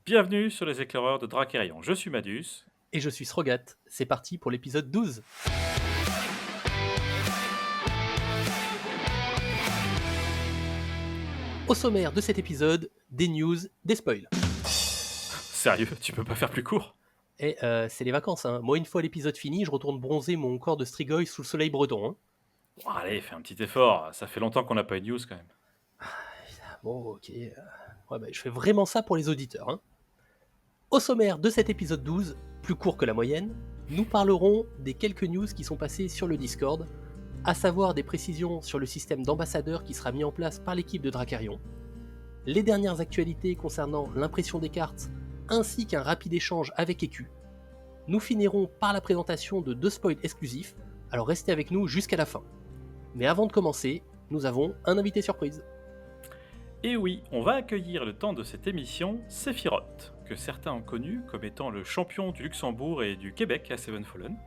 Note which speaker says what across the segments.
Speaker 1: Bienvenue sur les éclaireurs de Dracarion. Je suis Madius.
Speaker 2: Et je suis Srogat. C'est parti pour l'épisode 12. Au sommaire de cet épisode, des news, des spoils.
Speaker 1: Sérieux, tu peux pas faire plus court?
Speaker 2: Et c'est les vacances, hein. Moi, une fois l'épisode fini, je retourne bronzer mon corps de Strigoi sous le soleil breton. Hein.
Speaker 1: Bon, allez, fais un petit effort. Ça fait longtemps qu'on n'a pas eu de news quand même.
Speaker 2: Bon, ok. Ouais, je fais vraiment ça pour les auditeurs. Hein. Au sommaire de cet épisode 12, plus court que la moyenne, nous parlerons des quelques news qui sont passées sur le Discord, à savoir des précisions sur le système d'ambassadeurs qui sera mis en place par l'équipe de Dracarion, les dernières actualités concernant l'impression des cartes, ainsi qu'un rapide échange avec EQ. Nous finirons par la présentation de 2 spoils exclusifs, alors restez avec nous jusqu'à la fin. Mais avant de commencer, nous avons un invité surprise.
Speaker 1: Et oui, on va accueillir le temps de cette émission Sephiroth, que certains ont connu comme étant le champion du Luxembourg et du Québec à Seven Fallen.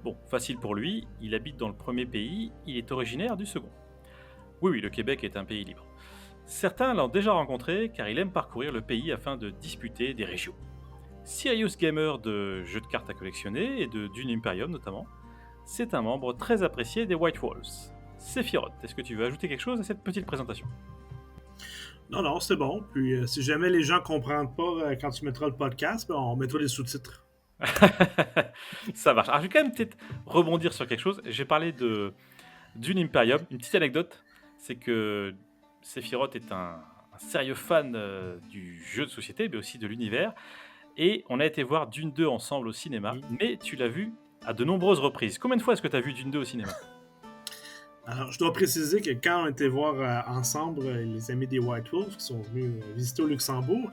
Speaker 1: Bon, facile pour lui, il habite dans le premier pays, il est originaire du second. Oui, le Québec est un pays libre. Certains l'ont déjà rencontré car il aime parcourir le pays afin de disputer des régions. Serious Gamer de jeux de cartes à collectionner et de Dune Imperium notamment, c'est un membre très apprécié des White Wolves. Sephiroth, est-ce que tu veux ajouter quelque chose à cette petite présentation ?
Speaker 3: Non, c'est bon. Puis si jamais les gens comprennent pas quand tu mettras le podcast, on mettra les sous-titres.
Speaker 1: Ça marche. Alors je vais quand même peut-être rebondir sur quelque chose. J'ai parlé de Dune Imperium. Une petite anecdote, c'est que Sephiroth est un sérieux fan du jeu de société, mais aussi de l'univers. Et on a été voir Dune 2 ensemble au cinéma, mais tu l'as vu à de nombreuses reprises. Combien de fois est-ce que tu as vu Dune 2 au cinéma ?
Speaker 3: Alors, je dois préciser que quand on était voir ensemble les amis des White Wolves qui sont venus visiter au Luxembourg,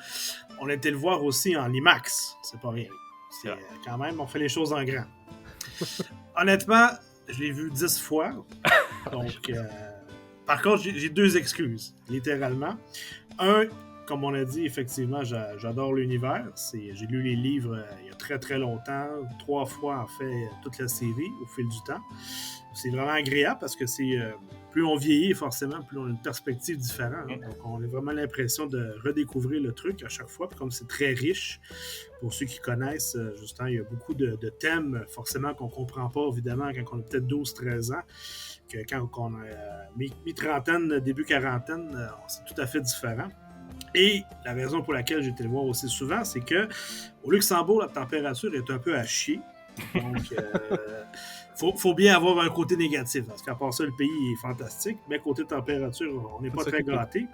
Speaker 3: on était le voir aussi en IMAX. C'est pas rien. C'est quand même, on fait les choses en grand. Honnêtement, je l'ai vu 10 fois. Donc, par contre, j'ai 2 excuses, littéralement. Un, comme on a dit, effectivement, j'adore l'univers. J'ai lu les livres il y a très très longtemps, 3 fois en fait toute la série au fil du temps. C'est vraiment agréable parce que plus on vieillit, forcément, plus on a une perspective différente. Hein. Donc, on a vraiment l'impression de redécouvrir le truc à chaque fois. Puis comme c'est très riche, pour ceux qui connaissent, justement, il y a beaucoup de thèmes, forcément, qu'on ne comprend pas, évidemment, quand on a peut-être 12-13 ans, que quand on a mi-trentaine, début quarantaine, c'est tout à fait différent. Et la raison pour laquelle j'ai été le voir aussi souvent, c'est que au Luxembourg, la température est un peu à chier. Donc, faut bien avoir un côté négatif, parce qu'à part ça, le pays est fantastique, mais côté température, on n'est pas très gâtés.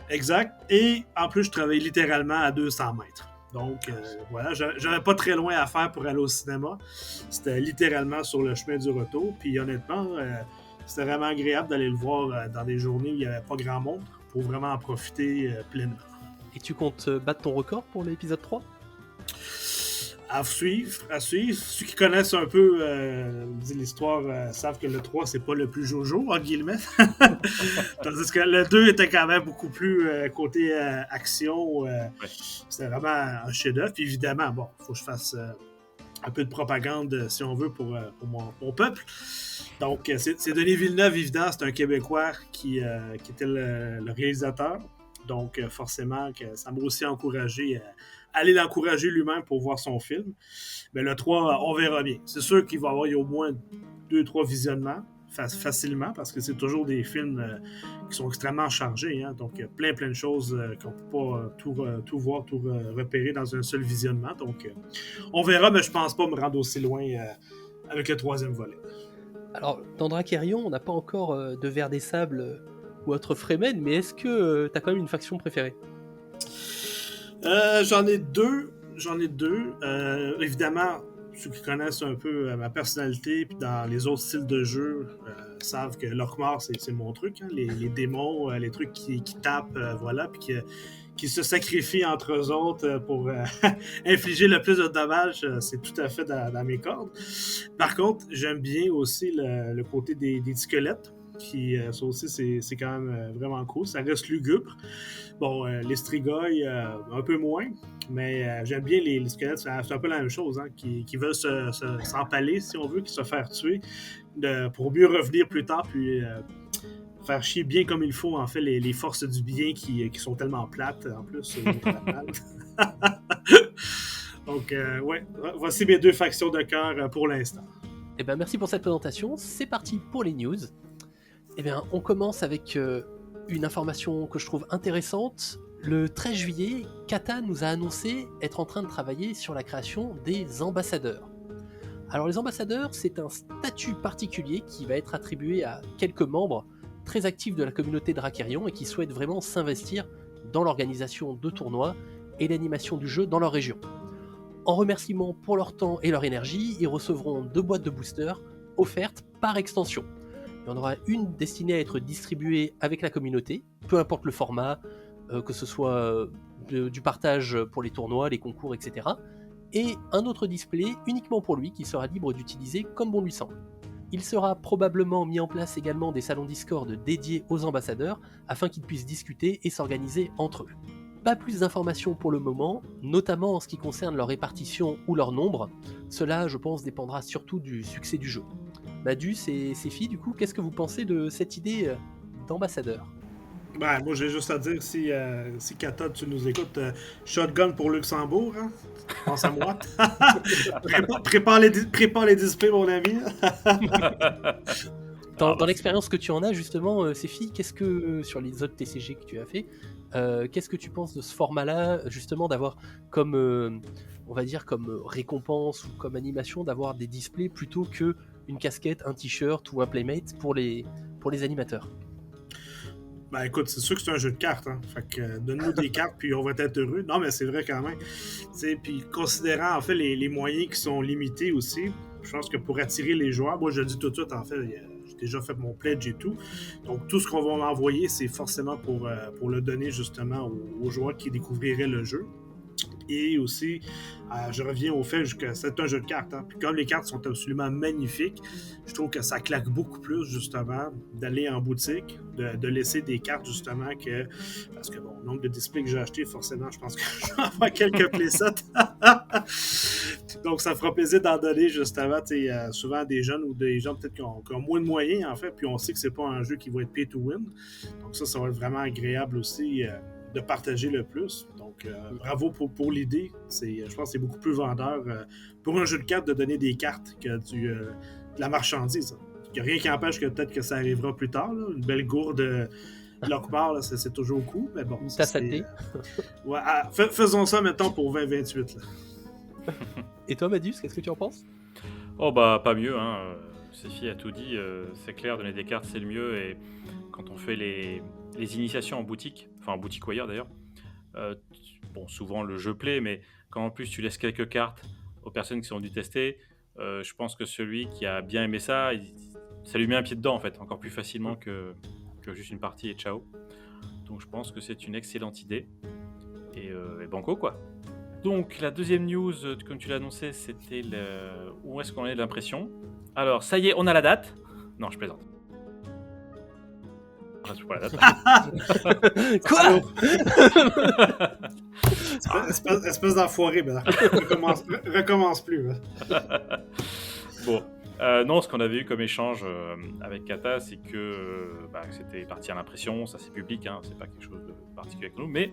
Speaker 3: Exact. Et en plus, je travaille littéralement à 200 mètres. Donc, voilà, j'avais pas très loin à faire pour aller au cinéma. C'était littéralement sur le chemin du retour. Puis honnêtement, c'était vraiment agréable d'aller le voir dans des journées où il n'y avait pas grand monde pour vraiment en profiter pleinement.
Speaker 2: Et tu comptes battre ton record pour l'épisode 3 ?
Speaker 3: À suivre. Ceux qui connaissent un peu l'histoire savent que le 3, c'est pas le plus jojo, en guillemets. Tandis que le 2 était quand même beaucoup plus côté action. C'était vraiment un chef-d'œuvre. Puis évidemment, bon, il faut que je fasse un peu de propagande, si on veut, pour mon peuple. Donc, c'est Denis Villeneuve, évidemment, c'est un Québécois qui était le réalisateur. Donc, forcément, que ça m'a aussi encouragé aller l'encourager lui-même pour voir son film. Mais le 3, on verra bien. C'est sûr qu'il va y avoir au moins 2-3 visionnements facilement, parce que c'est toujours des films qui sont extrêmement chargés. Hein? Donc, plein de choses qu'on ne peut pas tout voir, tout repérer dans un seul visionnement. Donc, on verra, mais je ne pense pas me rendre aussi loin avec le 3e volet.
Speaker 2: Alors, dans Dracarion, on n'a pas encore de Vers des Sables ou autre Fremen, mais est-ce que tu as quand même une faction préférée ?
Speaker 3: J'en ai deux. Évidemment, ceux qui connaissent un peu ma personnalité, puis dans les autres styles de jeu, savent que l'Orkmar, c'est mon truc. Hein, les démons, les trucs qui tapent, voilà, puis qui se sacrifient entre eux autres pour infliger le plus de dommages, c'est tout à fait dans mes cordes. Par contre, j'aime bien aussi le côté des squelettes. Ça aussi, c'est quand même vraiment cool. Ça reste lugubre. Bon, les Strigoi, un peu moins, mais j'aime bien les squelettes. C'est un peu la même chose, hein, qui veulent s'empaler, si on veut, qui se faire tuer, pour mieux revenir plus tard, puis faire chier bien comme il faut, en fait, les forces du bien qui sont tellement plates, en plus. Donc, ouais, voici mes 2 factions de cœur pour l'instant.
Speaker 2: Eh ben, merci pour cette présentation. C'est parti pour les news. Eh bien, on commence avec une information que je trouve intéressante. Le 13 juillet, Kata nous a annoncé être en train de travailler sur la création des ambassadeurs. Alors les ambassadeurs, c'est un statut particulier qui va être attribué à quelques membres très actifs de la communauté Dracarion et qui souhaitent vraiment s'investir dans l'organisation de tournois et l'animation du jeu dans leur région. En remerciement pour leur temps et leur énergie, ils recevront 2 boîtes de boosters offertes par extension. Il y en aura une destinée à être distribuée avec la communauté, peu importe le format, que ce soit du partage pour les tournois, les concours, etc. Et un autre display uniquement pour lui qui sera libre d'utiliser comme bon lui semble. Il sera probablement mis en place également des salons Discord dédiés aux ambassadeurs afin qu'ils puissent discuter et s'organiser entre eux. Pas plus d'informations pour le moment, notamment en ce qui concerne leur répartition ou leur nombre. Cela, je pense, dépendra surtout du succès du jeu. Madus et Sephi, du coup, qu'est-ce que vous pensez de cette idée d'ambassadeur ?
Speaker 3: Ben, moi, j'ai juste à dire, si Kata, tu nous écoutes, shotgun pour Luxembourg, hein? Pense à moi. prépare les displays, mon ami.
Speaker 2: Dans l'expérience que tu en as, justement, Sephi, qu'est-ce que, sur les autres TCG que tu as fait, qu'est-ce que tu penses de ce format-là, justement, d'avoir comme, on va dire, comme récompense ou comme animation, d'avoir des displays plutôt que une casquette, un t-shirt ou un playmate pour les animateurs?
Speaker 3: Ben écoute, c'est sûr que c'est un jeu de cartes, hein. Fait que donne-nous des cartes puis on va être heureux. Non, mais c'est vrai quand même. T'sais, puis considérant en fait les moyens qui sont limités aussi, je pense que pour attirer les joueurs, moi je le dis tout de suite, en fait, j'ai déjà fait mon pledge et tout. Donc tout ce qu'on va m'envoyer, c'est forcément pour le donner justement aux joueurs qui découvriraient le jeu. Et aussi, je reviens au fait que c'est un jeu de cartes. Hein. Puis comme les cartes sont absolument magnifiques, je trouve que ça claque beaucoup plus, justement, d'aller en boutique, de laisser des cartes, justement, que... Parce que, bon, le nombre de displays que j'ai acheté, forcément, je pense que je vais avoir quelques playsets. Donc, ça fera plaisir d'en donner, justement, souvent à des jeunes ou des gens peut-être qui ont moins de moyens, en fait, puis on sait que c'est pas un jeu qui va être pay to win. Donc ça va être vraiment agréable aussi... de partager le plus. Donc, bravo pour l'idée. Je pense que c'est beaucoup plus vendeur pour un jeu de cartes de donner des cartes que de la marchandise. Il n'y a rien qui empêche que peut-être que ça arrivera plus tard. Là. Une belle gourde Lockbar, c'est toujours cool. Mais bon,
Speaker 2: T'as saté.
Speaker 3: Ouais, faisons ça maintenant pour 2028. Là.
Speaker 2: Et toi, Madus, qu'est-ce que tu en penses?
Speaker 1: Oh bah, pas mieux, hein. Sephi a tout dit. C'est clair, donner des cartes, c'est le mieux. Et quand on fait les initiations en boutique, enfin en boutique ou ailleurs d'ailleurs, bon, souvent le jeu plaît, mais quand en plus tu laisses quelques cartes aux personnes qui sont venues tester, je pense que celui qui a bien aimé ça, ça lui met un pied dedans en fait, encore plus facilement que juste une partie et ciao. Donc je pense que c'est une excellente idée. Et banco quoi. Donc la deuxième news, comme tu l'as annoncé, c'était où est-ce qu'on est de l'impression. Alors ça y est, on a la date. Non, je plaisante. Pas la date.
Speaker 2: Quoi?
Speaker 3: Espèce d'enfoiré, ben. recommence plus. Ben.
Speaker 1: Bon, non, ce qu'on avait eu comme échange avec Kata, c'est que c'était parti à l'impression, ça c'est public, hein, c'est pas quelque chose de particulier avec nous, mais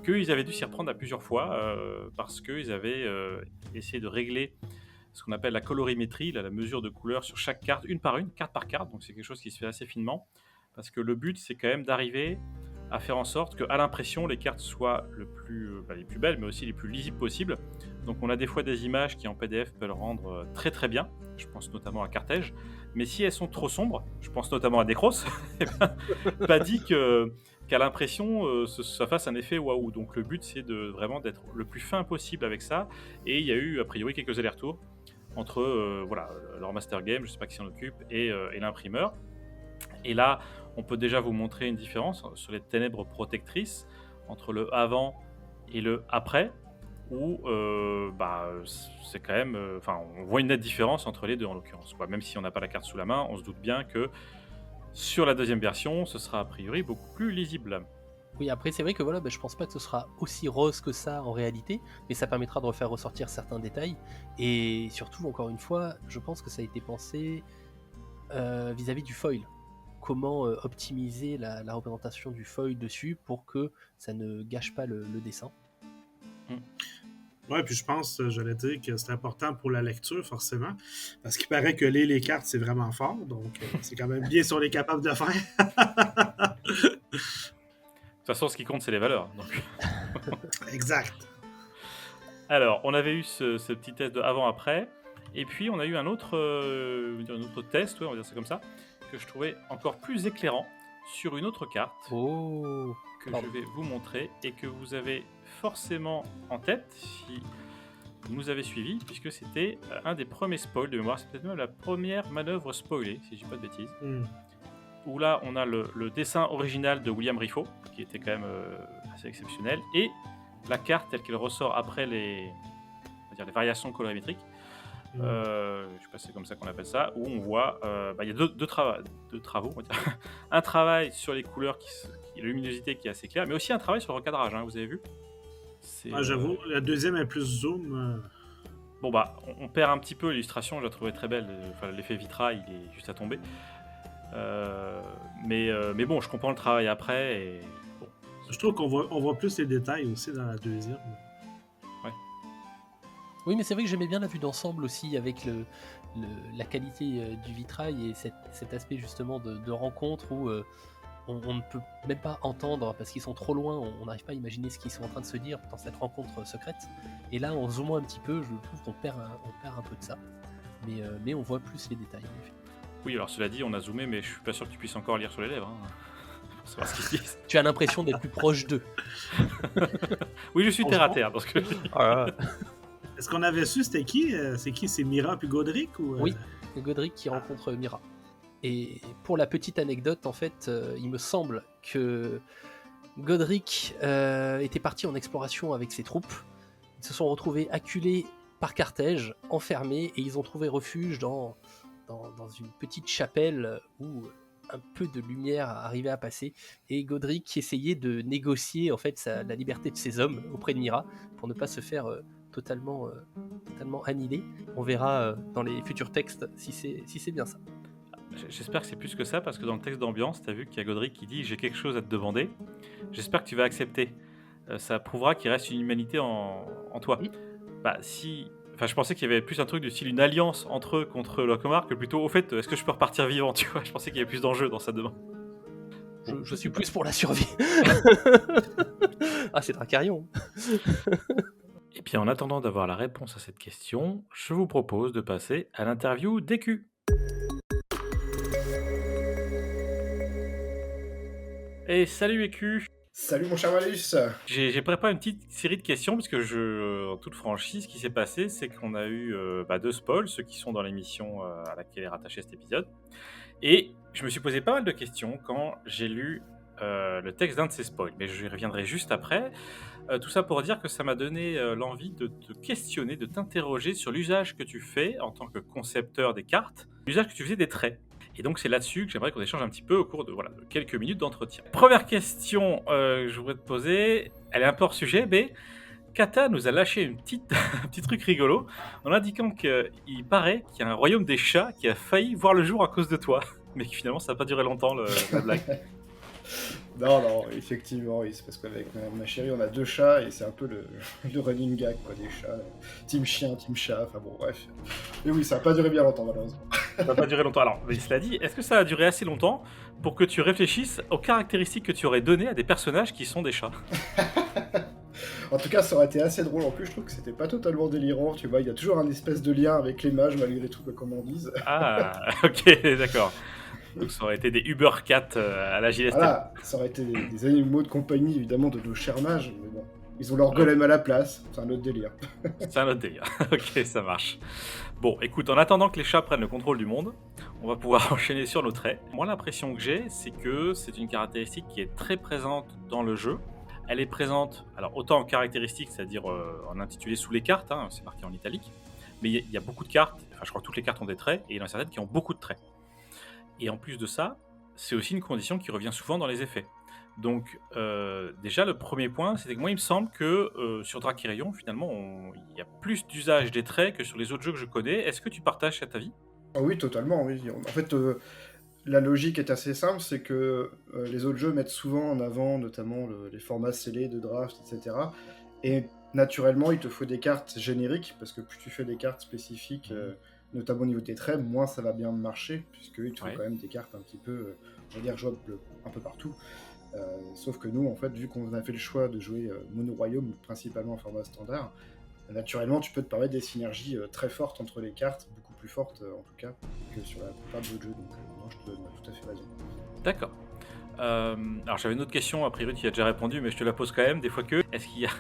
Speaker 1: qu'ils avaient dû s'y reprendre à plusieurs fois parce qu'ils avaient essayé de régler ce qu'on appelle la colorimétrie, la mesure de couleur sur chaque carte, une par une, carte par carte, donc c'est quelque chose qui se fait assez finement. Parce que le but, c'est quand même d'arriver à faire en sorte qu'à l'impression, les cartes soient les plus belles, mais aussi les plus lisibles possibles. Donc on a des fois des images qui en PDF peuvent le rendre très très bien. Je pense notamment à Carthège. Mais si elles sont trop sombres, je pense notamment à Décros, pas dit qu'à l'impression, ça fasse un effet waouh. Donc le but, c'est vraiment d'être le plus fin possible avec ça. Et il y a eu a priori quelques allers-retours entre leur master game, je sais pas qui s'en occupe, et l'imprimeur. Et là, on peut déjà vous montrer une différence sur les ténèbres protectrices entre le avant et le après, où c'est quand même... on voit une nette différence entre les deux en l'occurrence, quoi. Même si on n'a pas la carte sous la main, on se doute bien que sur la deuxième version, ce sera a priori beaucoup plus lisible.
Speaker 2: Oui, après, c'est vrai que je pense pas que ce sera aussi rose que ça en réalité, mais ça permettra de refaire ressortir certains détails. Et surtout, encore une fois, je pense que ça a été pensé vis-à-vis du foil. Comment optimiser la représentation du foil dessus pour que ça ne gâche pas le dessin.
Speaker 3: Ouais, puis je pense, j'allais dire que c'est important pour la lecture, forcément, parce qu'il paraît que lire les cartes, c'est vraiment fort, donc c'est quand même bien si on est capable de faire.
Speaker 1: De toute façon, ce qui compte, c'est les valeurs. Donc.
Speaker 3: Exact.
Speaker 1: Alors, on avait eu ce petit test de avant-après, et puis on a eu un autre test, on va dire ça comme ça, que je trouvais encore plus éclairant sur une autre carte que je vais vous montrer et que vous avez forcément en tête si vous nous avez suivis, puisque c'était un des premiers spoils de mémoire, c'est peut-être même la première manœuvre spoilée, si je dis pas de bêtises. Où là, on a le dessin original de William Rifo, qui était quand même assez exceptionnel, et la carte telle qu'elle ressort après les variations colorimétriques. Je sais pas si c'est comme ça qu'on appelle ça, où on voit, il y a deux travaux, on va dire. Un travail sur les couleurs, la luminosité qui est assez claire, mais aussi un travail sur le recadrage, vous avez vu.
Speaker 3: J'avoue, la deuxième est plus zoom.
Speaker 1: Bon on perd un petit peu l'illustration, je la trouvais très belle, l'effet vitrail, il est juste à tomber. Mais bon, je comprends le travail après. Et bon.
Speaker 3: Je trouve qu'on voit plus les détails aussi dans la deuxième.
Speaker 1: Ouais.
Speaker 2: Oui, mais c'est vrai que j'aimais bien la vue d'ensemble aussi avec la qualité du vitrail et cet aspect justement de rencontre où on ne peut même pas entendre parce qu'ils sont trop loin, on n'arrive pas à imaginer ce qu'ils sont en train de se dire dans cette rencontre secrète. Et là, en zoomant un petit peu, je trouve qu'on perd un peu de ça. Mais on voit plus les détails. En effet.
Speaker 1: Oui, alors cela dit, on a zoomé, mais je suis pas sûr que tu puisses encore lire sur les lèvres. Pour savoir ce qu'ils disent.
Speaker 2: Tu as l'impression d'être plus proche d'eux.
Speaker 1: Oui, je suis terre à terre dans ce que je dis.
Speaker 3: Est-ce qu'on avait su c'était qui? C'est Mira puis Godric ou
Speaker 2: Oui, Godric qui rencontre Mira. Et pour la petite anecdote, en fait, il me semble que Godric était parti en exploration avec ses troupes. Ils se sont retrouvés acculés par Carthage, enfermés, et ils ont trouvé refuge dans une petite chapelle où un peu de lumière arrivait à passer. Et Godric essayait de négocier en fait la liberté de ses hommes auprès de Mira pour ne pas se faire totalement annihiler. On verra dans les futurs textes si c'est bien ça.
Speaker 1: J'espère que c'est plus que ça, parce que dans le texte d'ambiance, tu as vu qu'il y a Godric qui dit « J'ai quelque chose à te demander. J'espère que tu vas accepter. Ça prouvera qu'il reste une humanité en toi. Oui. » je pensais qu'il y avait plus un truc du style une alliance entre eux contre Lockhart que plutôt au fait, est-ce que je peux repartir vivant, tu vois. Je pensais qu'il y avait plus d'enjeux dans sa demande.
Speaker 2: Je suis plus pour la survie. Ah, c'est Dracarion.
Speaker 1: Et bien, en attendant d'avoir la réponse à cette question, je vous propose de passer à l'interview d'Écu. Et salut Écu.
Speaker 4: Salut mon cher Malus.
Speaker 1: J'ai préparé une petite série de questions, parce que en toute franchise, ce qui s'est passé, c'est qu'on a eu 2 spoils, ceux qui sont dans l'émission à laquelle est rattaché cet épisode. Et je me suis posé pas mal de questions quand j'ai lu le texte d'un de ces spoils, mais je y reviendrai juste après. Tout ça pour dire que ça m'a donné l'envie de te questionner, de t'interroger sur l'usage que tu fais en tant que concepteur des cartes, l'usage que tu faisais des traits. Et donc c'est là-dessus que j'aimerais qu'on échange un petit peu au cours de quelques minutes d'entretien. Première question que je voudrais te poser, elle est un peu hors sujet, mais Kata nous a lâché un petit truc rigolo en indiquant qu'il paraît qu'il y a un royaume des chats qui a failli voir le jour à cause de toi, mais que finalement ça n'a pas duré longtemps la blague.
Speaker 4: Non, effectivement, oui, c'est parce qu'avec ma chérie, on a 2 chats et c'est un peu le running gag, quoi, des chats. Team chien, team chat, enfin bon, bref. Et oui, ça n'a pas duré bien longtemps, malheureusement.
Speaker 1: Ça n'a pas duré longtemps. Alors, mais cela dit, est-ce que ça a duré assez longtemps pour que tu réfléchisses aux caractéristiques que tu aurais données à des personnages qui sont des chats?
Speaker 4: En tout cas, ça aurait été assez drôle. En plus, je trouve que c'était pas totalement délirant, tu vois, il y a toujours un espèce de lien avec les mages, malgré tout, comme on dise.
Speaker 1: Ah, ok, d'accord. Donc ça aurait été des Uber Cats à la Gillespie.
Speaker 4: Voilà, ça aurait été des animaux de compagnie, évidemment, de nos chers mages, mais bon, ils ont leur golem à la place, c'est un autre délire.
Speaker 1: C'est un autre délire, ok, ça marche. Bon, écoute, en attendant que les chats prennent le contrôle du monde, on va pouvoir enchaîner sur nos traits. Moi, l'impression que j'ai, c'est que c'est une caractéristique qui est très présente dans le jeu. Elle est présente, alors autant en caractéristique, c'est-à-dire en intitulé sous les cartes, hein, c'est marqué en italique, mais il y a beaucoup de cartes, enfin je crois que toutes les cartes ont des traits, et il y en a certaines qui ont beaucoup de traits. Et en plus de ça, c'est aussi une condition qui revient souvent dans les effets. Donc déjà le premier point, c'était que moi il me semble que sur Drachyrion, finalement, il y a plus d'usage des traits que sur les autres jeux que je connais. Est-ce que tu partages cet avis ?
Speaker 4: Ah oui, totalement, oui. En fait, la logique est assez simple, c'est que les autres jeux mettent souvent en avant notamment les formats scellés de draft, etc. Et naturellement, il te faut des cartes génériques, parce que plus tu fais des cartes spécifiques, notamment au niveau des traits, moins ça va bien marcher, puisqu'il te faut quand même des cartes un petit peu, on va dire, jouables un peu partout. Sauf que nous, en fait, vu qu'on a fait le choix de jouer Mono Royaume, principalement en format standard, naturellement, tu peux te permettre des synergies très fortes entre les cartes, beaucoup plus fortes en tout cas que sur la plupart d'autres jeux. Donc, non, je te donne tout à fait raison.
Speaker 1: D'accord. Alors j'avais une autre question, a priori tu y as déjà répondu, mais je te la pose quand même, des fois que. Est-ce qu'il y a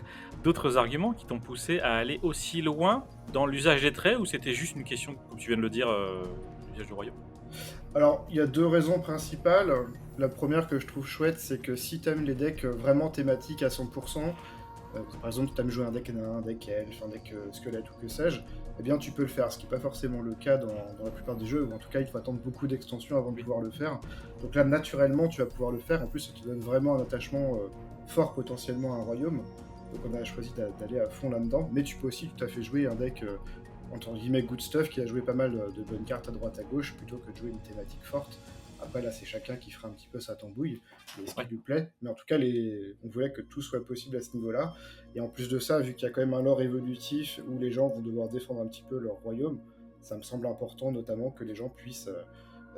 Speaker 1: d'autres arguments qui t'ont poussé à aller aussi loin dans l'usage des traits, ou c'était juste une question, comme tu viens de le dire, l'usage du royaume ?
Speaker 4: Alors, il y a deux raisons principales. La première que je trouve chouette, c'est que si t'aimes les decks vraiment thématiques à 100%, par exemple, tu aimes jouer un deck nain, un deck elf, un deck squelette ou que sais-je, eh bien tu peux le faire, ce qui n'est pas forcément le cas dans la plupart des jeux, ou en tout cas il faut attendre beaucoup d'extensions avant de pouvoir le faire. Donc là, naturellement, tu vas pouvoir le faire. En plus, ça te donne vraiment un attachement fort potentiellement à un royaume. Donc on a choisi d'aller à fond là-dedans, mais tu peux aussi tout à fait jouer un deck entre guillemets good stuff qui a joué pas mal de bonnes cartes à droite à gauche plutôt que de jouer une thématique forte. Après là c'est chacun qui fera un petit peu sa tambouille et ce qui lui plaît, mais en tout cas on voulait que tout soit possible à ce niveau-là. Et en plus de ça, vu qu'il y a quand même un lore évolutif où les gens vont devoir défendre un petit peu leur royaume, ça me semble important notamment que les gens puissent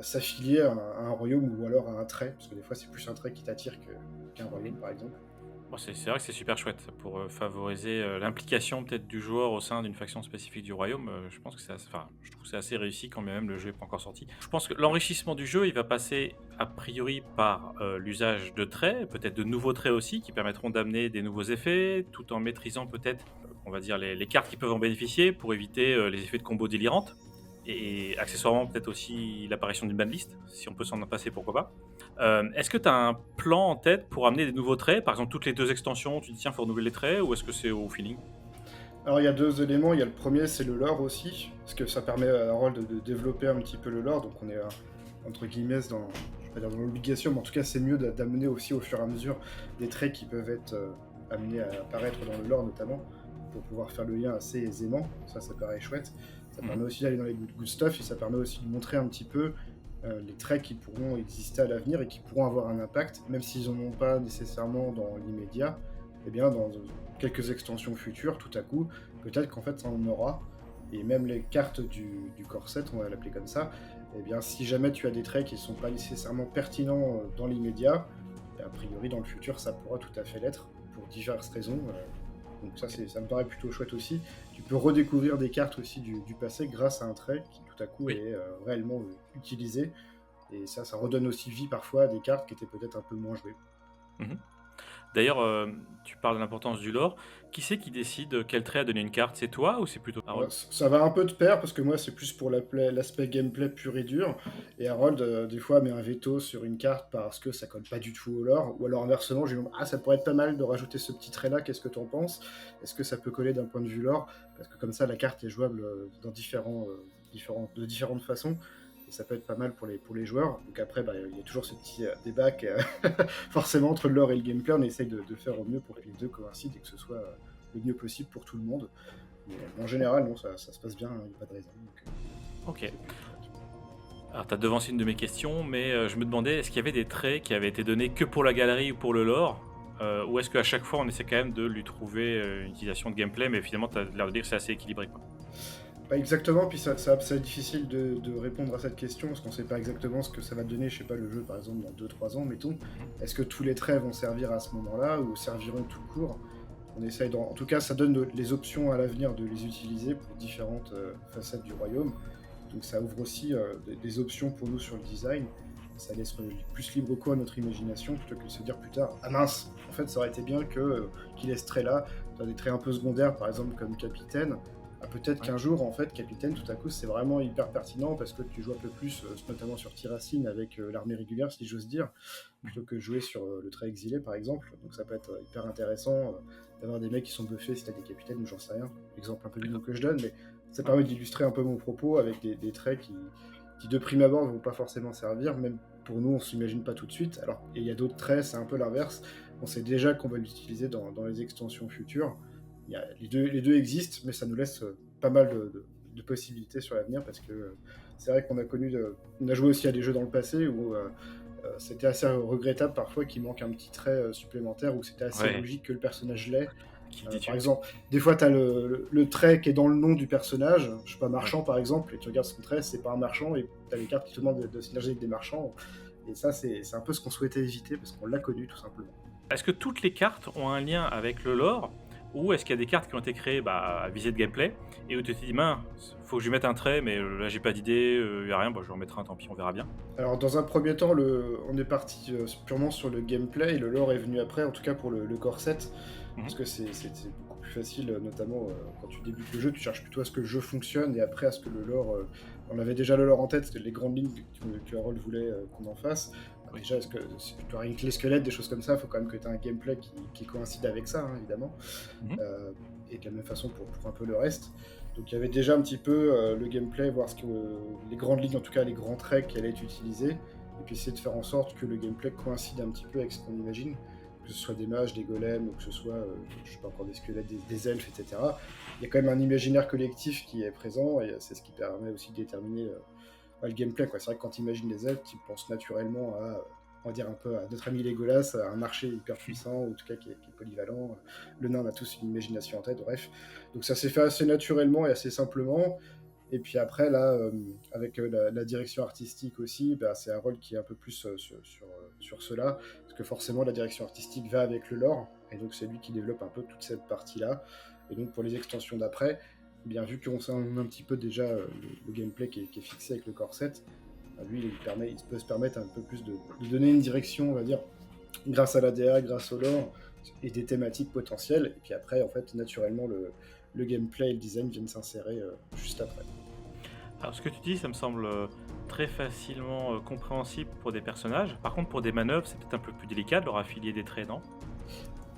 Speaker 4: s'affilier à un royaume ou alors à un trait, parce que des fois c'est plus un trait qui t'attire qu'un royaume par exemple.
Speaker 1: Bon, c'est vrai que c'est super chouette pour favoriser l'implication peut-être du joueur au sein d'une faction spécifique du royaume. Je pense que je trouve que c'est assez réussi quand même le jeu n'est pas encore sorti. Je pense que l'enrichissement du jeu, il va passer a priori par l'usage de traits, peut-être de nouveaux traits aussi, qui permettront d'amener des nouveaux effets, tout en maîtrisant peut-être, on va dire, les cartes qui peuvent en bénéficier pour éviter les effets de combo délirantes. Et accessoirement peut-être aussi l'apparition d'une banlist, si on peut s'en passer, pourquoi pas. Est-ce que tu as un plan en tête pour amener des nouveaux traits ? Par exemple, toutes les 2 extensions, tu dis tiens, il faut renouveler les traits, ou est-ce que c'est au feeling ?
Speaker 4: Alors il y a 2 éléments, il y a le premier c'est le lore aussi, parce que ça permet à Harold de développer un petit peu le lore, donc on est entre guillemets je vais pas dire dans l'obligation, mais en tout cas c'est mieux d'amener aussi au fur et à mesure des traits qui peuvent être amenés à apparaître dans le lore notamment, pour pouvoir faire le lien assez aisément, ça paraît chouette. Ça permet aussi d'aller dans les good stuff, et ça permet aussi de montrer un petit peu les traits qui pourront exister à l'avenir et qui pourront avoir un impact, même s'ils n'en ont pas nécessairement dans l'immédiat, et bien dans quelques extensions futures, tout à coup, peut-être qu'en fait ça en aura, et même les cartes du corset, on va l'appeler comme ça, et bien si jamais tu as des traits qui ne sont pas nécessairement pertinents dans l'immédiat, a priori dans le futur ça pourra tout à fait l'être, pour diverses raisons. Donc ça me paraît plutôt chouette aussi. Tu peux redécouvrir des cartes aussi du passé grâce à un trait qui tout à coup est réellement utilisé. Et ça redonne aussi vie parfois à des cartes qui étaient peut-être un peu moins jouées.
Speaker 1: Mmh. D'ailleurs, tu parles de l'importance du lore. Qui c'est qui décide quel trait à donner une carte ? C'est toi ou c'est plutôt Harold ?
Speaker 4: Ça va un peu de pair parce que moi c'est plus pour l'aspect gameplay pur et dur. Et Harold des fois met un veto sur une carte parce que ça colle pas du tout au lore. Ou alors inversement, je lui dis ça pourrait être pas mal de rajouter ce petit trait là, qu'est-ce que t'en penses ? Est-ce que ça peut coller d'un point de vue lore ? Parce que comme ça la carte est jouable dans de différentes façons. Ça peut être pas mal pour les joueurs. Donc après, il y a toujours ce petit débat forcément entre le lore et le gameplay. On essaye de faire au mieux pour que les deux coïncident et que ce soit le mieux possible pour tout le monde. Mais en général, non, ça se passe bien, il n'y a pas de raison.
Speaker 1: Ok. Alors, tu as devancé une de mes questions, mais je me demandais, est-ce qu'il y avait des traits qui avaient été donnés que pour la galerie ou pour le lore ? Ou est-ce qu'à chaque fois, on essaie quand même de lui trouver une utilisation de gameplay, mais finalement, tu as l'air de dire que c'est assez équilibré, quoi.
Speaker 4: Pas exactement, puis c'est difficile de répondre à cette question, parce qu'on ne sait pas exactement ce que ça va donner, je sais pas, le jeu par exemple dans 2-3 ans, mettons. Est-ce que tous les traits vont servir à ce moment-là, ou serviront tout court ? On essaye en tout cas, ça donne les options à l'avenir de les utiliser pour différentes facettes du royaume. Donc ça ouvre aussi des options pour nous sur le design. Ça laisse plus libre cours à notre imagination, plutôt que de se dire plus tard, ah mince, en fait ça aurait été bien qu'il ait ce trait-là. Tu as des traits un peu secondaires, par exemple comme capitaine. Peut-être qu'un jour, en fait, capitaine, tout à coup, c'est vraiment hyper pertinent parce que tu joues un peu plus, notamment sur Tiracine avec l'armée régulière, si j'ose dire, plutôt que jouer sur le trait exilé, par exemple. Donc ça peut être hyper intéressant d'avoir des mecs qui sont buffés si t'as des capitaines ou j'en sais rien. Exemple un peu bidon que je donne, mais ça permet d'illustrer un peu mon propos avec des traits qui de prime abord ne vont pas forcément servir, même pour nous, on s'imagine pas tout de suite. Alors, il y a d'autres traits, c'est un peu l'inverse. On sait déjà qu'on va l'utiliser dans les extensions futures. Les deux existent, mais ça nous laisse pas mal de possibilités sur l'avenir parce que c'est vrai qu'on on a joué aussi à des jeux dans le passé où c'était assez regrettable parfois qu'il manque un petit trait supplémentaire, où c'était assez logique que le personnage l'ait. Par exemple, des fois tu as le trait qui est dans le nom du personnage, je sais pas, marchand par exemple, et tu regardes son trait, c'est pas un marchand, et tu as les cartes qui te demandent de synergiser avec des marchands, et ça c'est un peu ce qu'on souhaitait éviter parce qu'on l'a connu tout simplement.
Speaker 1: Est-ce que toutes les cartes ont un lien avec le lore, ou est-ce qu'il y a des cartes qui ont été créées à visée de gameplay, et où tu te dis, faut que je lui mette un trait, mais là j'ai pas d'idée, y a rien, je vais en mettre un, tant pis, on verra bien.
Speaker 4: Alors dans un premier temps, on est parti purement sur le gameplay, et le lore est venu après, en tout cas pour le corset, parce que c'est beaucoup plus facile, notamment quand tu débutes le jeu, tu cherches plutôt à ce que le jeu fonctionne, et après à ce que le lore... on avait déjà le lore en tête, parce que les grandes lignes que Harold voulait qu'on en fasse. Déjà, si tu as rien que les squelettes, des choses comme ça, il faut quand même que tu aies un gameplay qui coïncide avec ça, hein, évidemment. Et de la même façon pour un peu le reste. Donc il y avait déjà un petit peu le gameplay, voir les grandes lignes, en tout cas les grands traits qui allaient être utilisés, et puis essayer de faire en sorte que le gameplay coïncide un petit peu avec ce qu'on imagine, que ce soit des mages, des golems, ou que ce soit, je sais pas encore, des squelettes, des elfes, etc. Il y a quand même un imaginaire collectif qui est présent, et c'est ce qui permet aussi de déterminer le gameplay, quoi. C'est vrai que quand tu imagines les elfes, tu penses naturellement à, on va dire un peu à notre ami Legolas, à un marché hyper puissant, ou en tout cas qui est polyvalent. Le nain, on a tous une imagination en tête, bref. Donc ça s'est fait assez naturellement et assez simplement. Et puis après, là, avec la direction artistique aussi, c'est Harold qui est un peu plus sur cela, parce que forcément la direction artistique va avec le lore, et donc c'est lui qui développe un peu toute cette partie-là. Et donc pour les extensions d'après, bien vu qu'on sait un petit peu déjà le gameplay qui est fixé avec le corset, lui il peut se permettre un peu plus de donner une direction, on va dire, grâce à l'ADA, grâce au lore et des thématiques potentielles, et puis après en fait naturellement le gameplay et le design viennent s'insérer juste après.
Speaker 1: Alors ce que tu dis, ça me semble très facilement compréhensible pour des personnages. Par contre pour des manœuvres, c'est peut-être un peu plus délicat de leur affilier des traits, non ?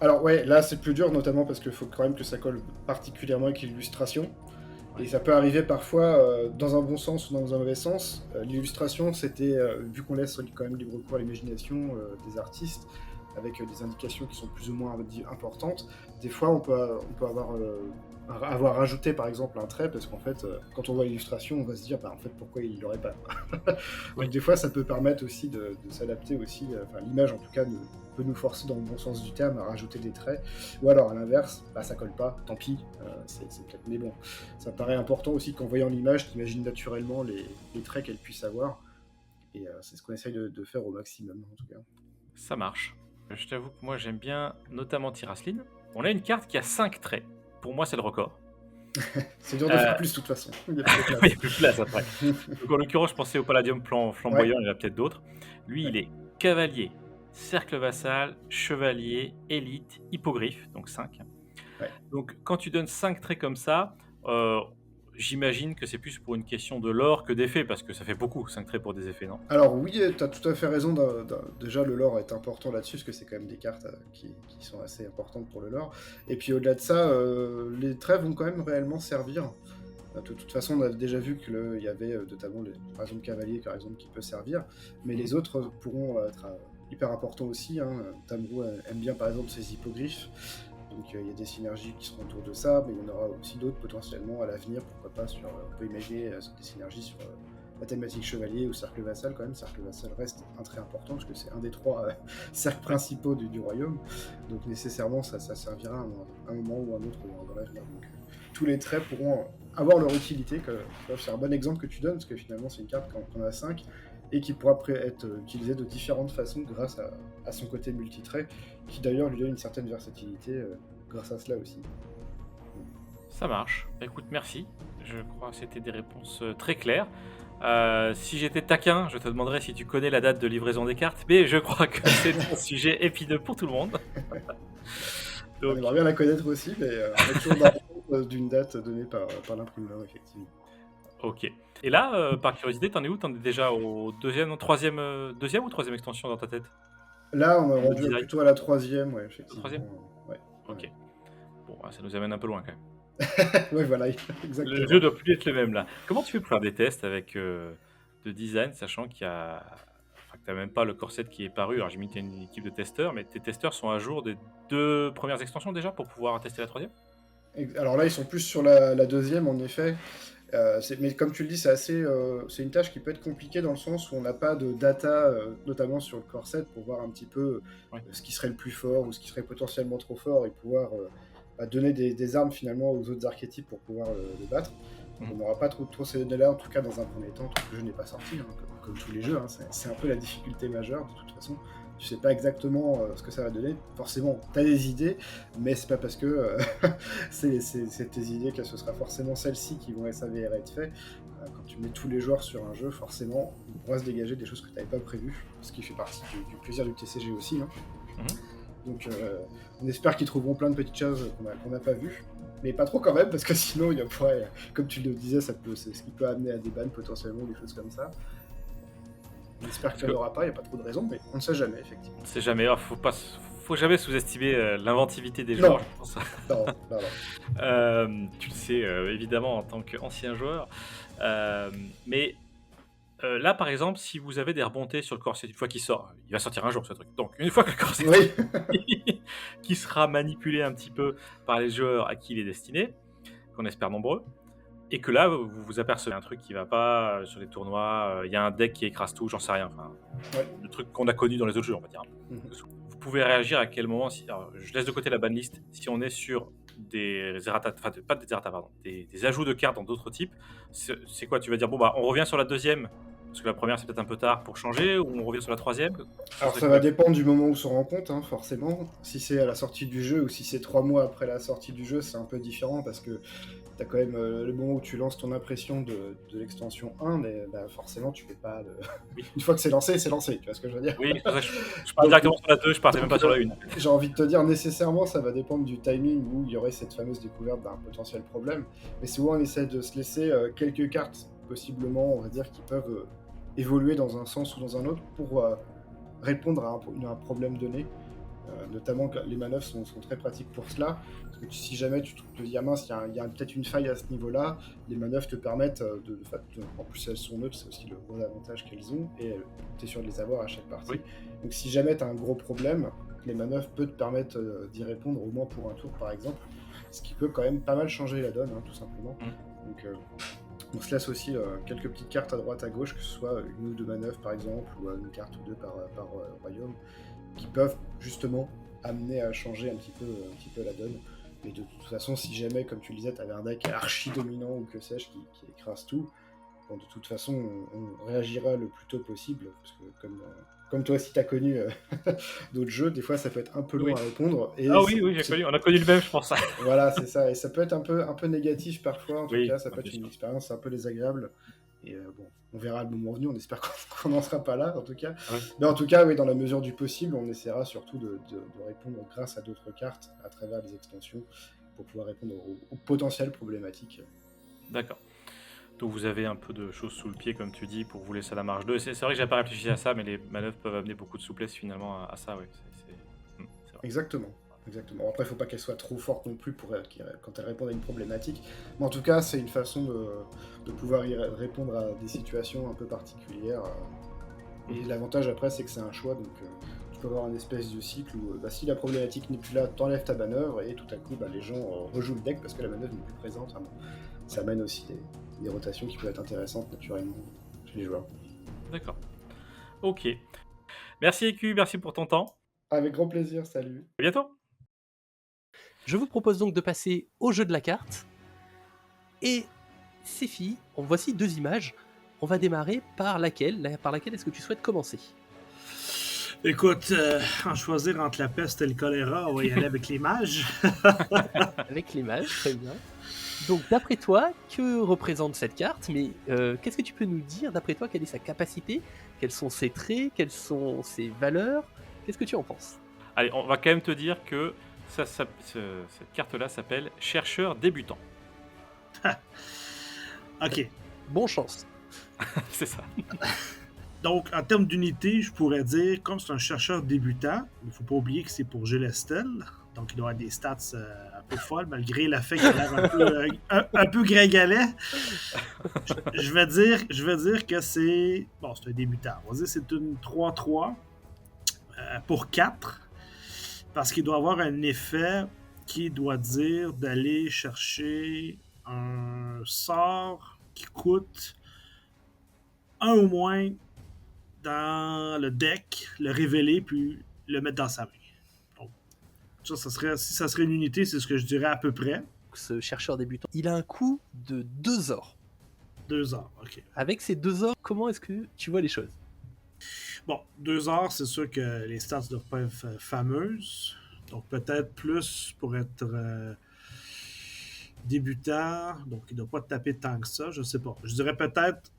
Speaker 4: Alors ouais, là c'est plus dur, notamment parce qu'il faut quand même que ça colle particulièrement avec l'illustration. Et ça peut arriver parfois dans un bon sens ou dans un mauvais sens. L'illustration, c'était, vu qu'on laisse quand même libre cours à l'imagination des artistes, avec des indications qui sont plus ou moins importantes, des fois on peut avoir rajouté par exemple un trait, parce qu'en fait, quand on voit l'illustration, on va se dire, en fait, pourquoi il l'aurait pas. Donc des fois, ça peut permettre aussi de s'adapter aussi, l'image en tout cas peut nous forcer dans le bon sens du terme à rajouter des traits, ou alors à l'inverse, ça colle pas, tant pis, c'est peut-être, mais bon, ça paraît important aussi qu'en voyant l'image, t'imagines naturellement les traits qu'elle puisse avoir, et c'est ce qu'on essaye de faire au maximum en tout cas.
Speaker 1: Ça marche. Je t'avoue que moi j'aime bien notamment Tirasline. On a une carte qui a 5 traits. Pour moi c'est le record.
Speaker 4: C'est dur de faire plus de toute façon. Il y a
Speaker 1: plus de place après. Donc, en l'occurrence je pensais au Palladium flamboyant, il y en a peut-être d'autres. Lui il est cavalier, cercle vassal, chevalier, élite, hippogriffe, donc 5. Donc quand tu donnes 5 traits comme ça, j'imagine que c'est plus pour une question de lore que d'effet, parce que ça fait beaucoup, 5 traits pour des effets, non ?
Speaker 4: Alors oui, tu as tout à fait raison, déjà le lore est important là-dessus, parce que c'est quand même des cartes qui sont assez importantes pour le lore, et puis au-delà de ça, les traits vont quand même réellement servir. De toute façon, on a déjà vu qu'il y avait notamment, par exemple, cavalier par exemple, qui peut servir, mais les autres pourront être hyper importants aussi, hein. Tamrou aime bien par exemple ses hippogriffes, donc il y a des synergies qui seront autour de ça, mais il y en aura aussi d'autres potentiellement à l'avenir, pourquoi pas, on peut imaginer des synergies sur la thématique chevalier ou cercle vassal quand même. Cercle vassal reste un trait important, parce que c'est un des 3 cercles principaux du royaume, donc nécessairement ça servira à un moment ou à un autre dans l'avenir. Donc tous les traits pourront avoir leur utilité, c'est un bon exemple que tu donnes, parce que finalement c'est une carte qu'on a 5, et qui pourra être utilisée de différentes façons grâce à son côté multitrait, qui d'ailleurs lui donne une certaine versatilité grâce à cela aussi.
Speaker 1: Ça marche. Écoute, merci. Je crois que c'était des réponses très claires. Si j'étais taquin, je te demanderais si tu connais la date de livraison des cartes, mais je crois que c'est un sujet épineux pour tout le monde.
Speaker 4: Donc... On aimerait bien la connaître aussi, mais on est toujours dans d'une date donnée par l'imprimeur, effectivement.
Speaker 1: Ok. Et là, par curiosité, t'en es où? T'en es déjà au deuxième ou troisième extension dans ta tête?
Speaker 4: Là, on aurait dû
Speaker 1: Design.
Speaker 4: plutôt à la troisième, ouais, effectivement.
Speaker 1: Troisième
Speaker 4: Ouais.
Speaker 1: Ok. Bon, ça nous amène un peu loin quand même.
Speaker 4: Ouais, voilà,
Speaker 1: Le
Speaker 4: exactement.
Speaker 1: jeu doit plus être le même là. Comment tu fais pour faire des tests avec de design, sachant qu'il y a... Enfin, que t'as même pas le corset qui est paru. Alors j'ai mis que t'as une équipe de testeurs, mais tes testeurs sont à jour des 2 premières extensions déjà pour pouvoir tester la troisième?
Speaker 4: Alors là, ils sont plus sur la deuxième, en effet. Mais comme tu le dis, c'est une tâche qui peut être compliquée dans le sens où on n'a pas de data, notamment sur le corset, pour voir un petit peu
Speaker 1: Ouais.
Speaker 4: ce qui serait le plus fort ou ce qui serait potentiellement trop fort et pouvoir donner des armes finalement aux autres archétypes pour pouvoir le battre. Donc, on n'aura pas trop ces données-là, en tout cas dans un premier temps, tant que le jeu n'est pas sorti, hein, comme tous les jeux. Hein, c'est un peu la difficulté majeure de toute façon. Tu sais pas exactement ce que ça va donner. Forcément, tu as des idées, mais c'est pas parce que c'est tes idées que ce sera forcément celles-ci qui vont s'avérer être faites. Quand tu mets tous les joueurs sur un jeu, forcément, on pourra se dégager des choses que tu n'avais pas prévues, ce qui fait partie du plaisir du TCG aussi. Hein. Donc, on espère qu'ils trouveront plein de petites choses qu'on n'a pas vues, mais pas trop quand même, parce que sinon, il pourrait, comme tu le disais, c'est ce qui peut amener à des bans potentiellement, des choses comme ça. On espère qu'il n'y en aura pas, il n'y a pas trop de raison, mais on ne sait jamais, effectivement.
Speaker 1: On sait jamais. Faut jamais sous-estimer l'inventivité des joueurs, je pense.
Speaker 4: Non.
Speaker 1: Tu le sais évidemment en tant qu'ancien joueur. Mais là, par exemple, si vous avez des remontées sur le corset, une fois qu'il sort, il va sortir un jour ce truc. Donc, une fois que le corset qui sera manipulé un petit peu par les joueurs à qui il est destiné, qu'on espère nombreux, et que là, vous vous apercevez un truc qui va pas sur les tournois, il y a un deck qui écrase tout, j'en sais rien. Enfin, le truc qu'on a connu dans les autres jeux, on va dire. Vous pouvez réagir à quel moment alors, je laisse de côté la banlist. Si on est sur des errata, enfin pas des errata, pardon, des ajouts de cartes dans d'autres types, c'est quoi? Tu vas dire bon bah on revient sur la deuxième parce que la première c'est peut-être un peu tard pour changer, ou on revient sur la troisième?
Speaker 4: Alors ça va dépendre du moment où on se rend compte, hein, forcément. Si c'est à la sortie du jeu ou si c'est 3 mois après la sortie du jeu, c'est un peu différent parce que t'as quand même le moment où tu lances ton impression de l'extension 1, mais forcément tu peux pas... Une fois que c'est lancé, tu vois ce que je veux dire?
Speaker 1: Oui, c'est pour ça que je pars directement sur la 2, je partais même pas sur la 1.
Speaker 4: J'ai envie de te dire, nécessairement, ça va dépendre du timing où il y aurait cette fameuse découverte d'un potentiel problème. Mais souvent, on essaie de se laisser quelques cartes, possiblement, on va dire, qui peuvent évoluer dans un sens ou dans un autre pour répondre à un problème donné. Notamment que les manœuvres sont très pratiques pour cela. Parce que si jamais tu te dis, ah mince, il y a peut-être une faille à ce niveau-là, les manœuvres te permettent en plus elles sont neutres, c'est aussi le gros avantage qu'elles ont, et tu es sûr de les avoir à chaque partie. Oui. Donc si jamais tu as un gros problème, les manœuvres peuvent te permettre d'y répondre au moins pour un tour par exemple, ce qui peut quand même pas mal changer la donne, hein, tout simplement. Donc on se laisse aussi quelques petites cartes à droite à gauche, que ce soit une ou deux manœuvres par exemple, ou une carte ou deux par royaume, qui peuvent justement amener à changer un petit peu la donne. Mais de toute façon, si jamais, comme tu le disais, tu avais un deck archi dominant ou que sais-je qui écrase tout, bon, de toute façon, on réagira le plus tôt possible, parce que comme toi aussi tu as connu d'autres jeux, des fois ça peut être un peu long à répondre. Et
Speaker 1: oui, j'ai connu, on a connu le même, je pense.
Speaker 4: Voilà, c'est ça, et ça peut être un peu négatif parfois, en tout cas, ça peut être une expérience un peu désagréable. Et bon, on verra le moment venu, on espère qu'on n'en sera pas là, en tout cas. Ouais. Mais en tout cas, oui, dans la mesure du possible, on essaiera surtout de répondre grâce à d'autres cartes, à travers les extensions, pour pouvoir répondre aux potentielles problématiques.
Speaker 1: D'accord. Donc vous avez un peu de choses sous le pied, comme tu dis, pour vous laisser la marge 2. C'est vrai que j'ai pas réfléchi à ça, mais les manœuvres peuvent amener beaucoup de souplesse finalement à ça, oui. C'est vrai.
Speaker 4: Exactement. Après, il ne faut pas qu'elle soit trop forte non plus quand elle répond à une problématique. Mais en tout cas, c'est une façon de pouvoir y répondre à des situations un peu particulières. Et l'avantage après, c'est que c'est un choix, donc tu peux avoir une espèce de cycle où si la problématique n'est plus là, t'enlèves ta manœuvre et tout à coup, les gens rejouent le deck parce que la manœuvre n'est plus présente. Hein. Ça amène aussi des rotations qui peuvent être intéressantes naturellement chez les joueurs.
Speaker 1: D'accord. Ok. Merci EQ, merci pour ton temps.
Speaker 4: Avec grand plaisir, salut.
Speaker 1: À bientôt.
Speaker 2: Je vous propose donc de passer au jeu de la carte. Et Sephi, voici 2 images. On va démarrer par laquelle est-ce que tu souhaites commencer?
Speaker 3: Écoute, en choisir entre la peste et le choléra, on va y aller avec l'image.
Speaker 2: Avec l'image, très bien. Donc d'après toi, que représente cette carte? Mais qu'est-ce que tu peux nous dire d'après toi? Quelle est sa capacité? Quels sont ses traits? Quelles sont ses valeurs? Qu'est-ce que tu en penses?
Speaker 1: Allez, on va quand même te dire que Cette carte-là s'appelle chercheur débutant.
Speaker 3: Ok.
Speaker 2: Bon chance.
Speaker 1: C'est ça.
Speaker 3: Donc, en termes d'unité, je pourrais dire, comme c'est un chercheur débutant, il ne faut pas oublier que c'est pour Gélestel. Donc, il doit avoir des stats un peu folles, malgré le fait qu'il a l'air un peu gringalet. Je vais dire que c'est... Bon, c'est un débutant. On va dire que c'est une 3-3 pour 4. Parce qu'il doit avoir un effet qui doit dire d'aller chercher un sort qui coûte un au moins dans le deck, le révéler, puis le mettre dans sa main. Donc, ça serait, si ça serait une unité, c'est ce que je dirais à peu près.
Speaker 2: Ce chercheur débutant, il a un coût de 2 ors.
Speaker 3: 2 ors, ok.
Speaker 2: Avec ces 2 ors, comment est-ce que tu vois les choses?
Speaker 3: Bon, 2 ors, c'est sûr que les stats doivent pas être fameuses. Donc peut-être plus pour être débutant. Donc il ne doit pas taper tant que ça, je sais pas. Je dirais peut-être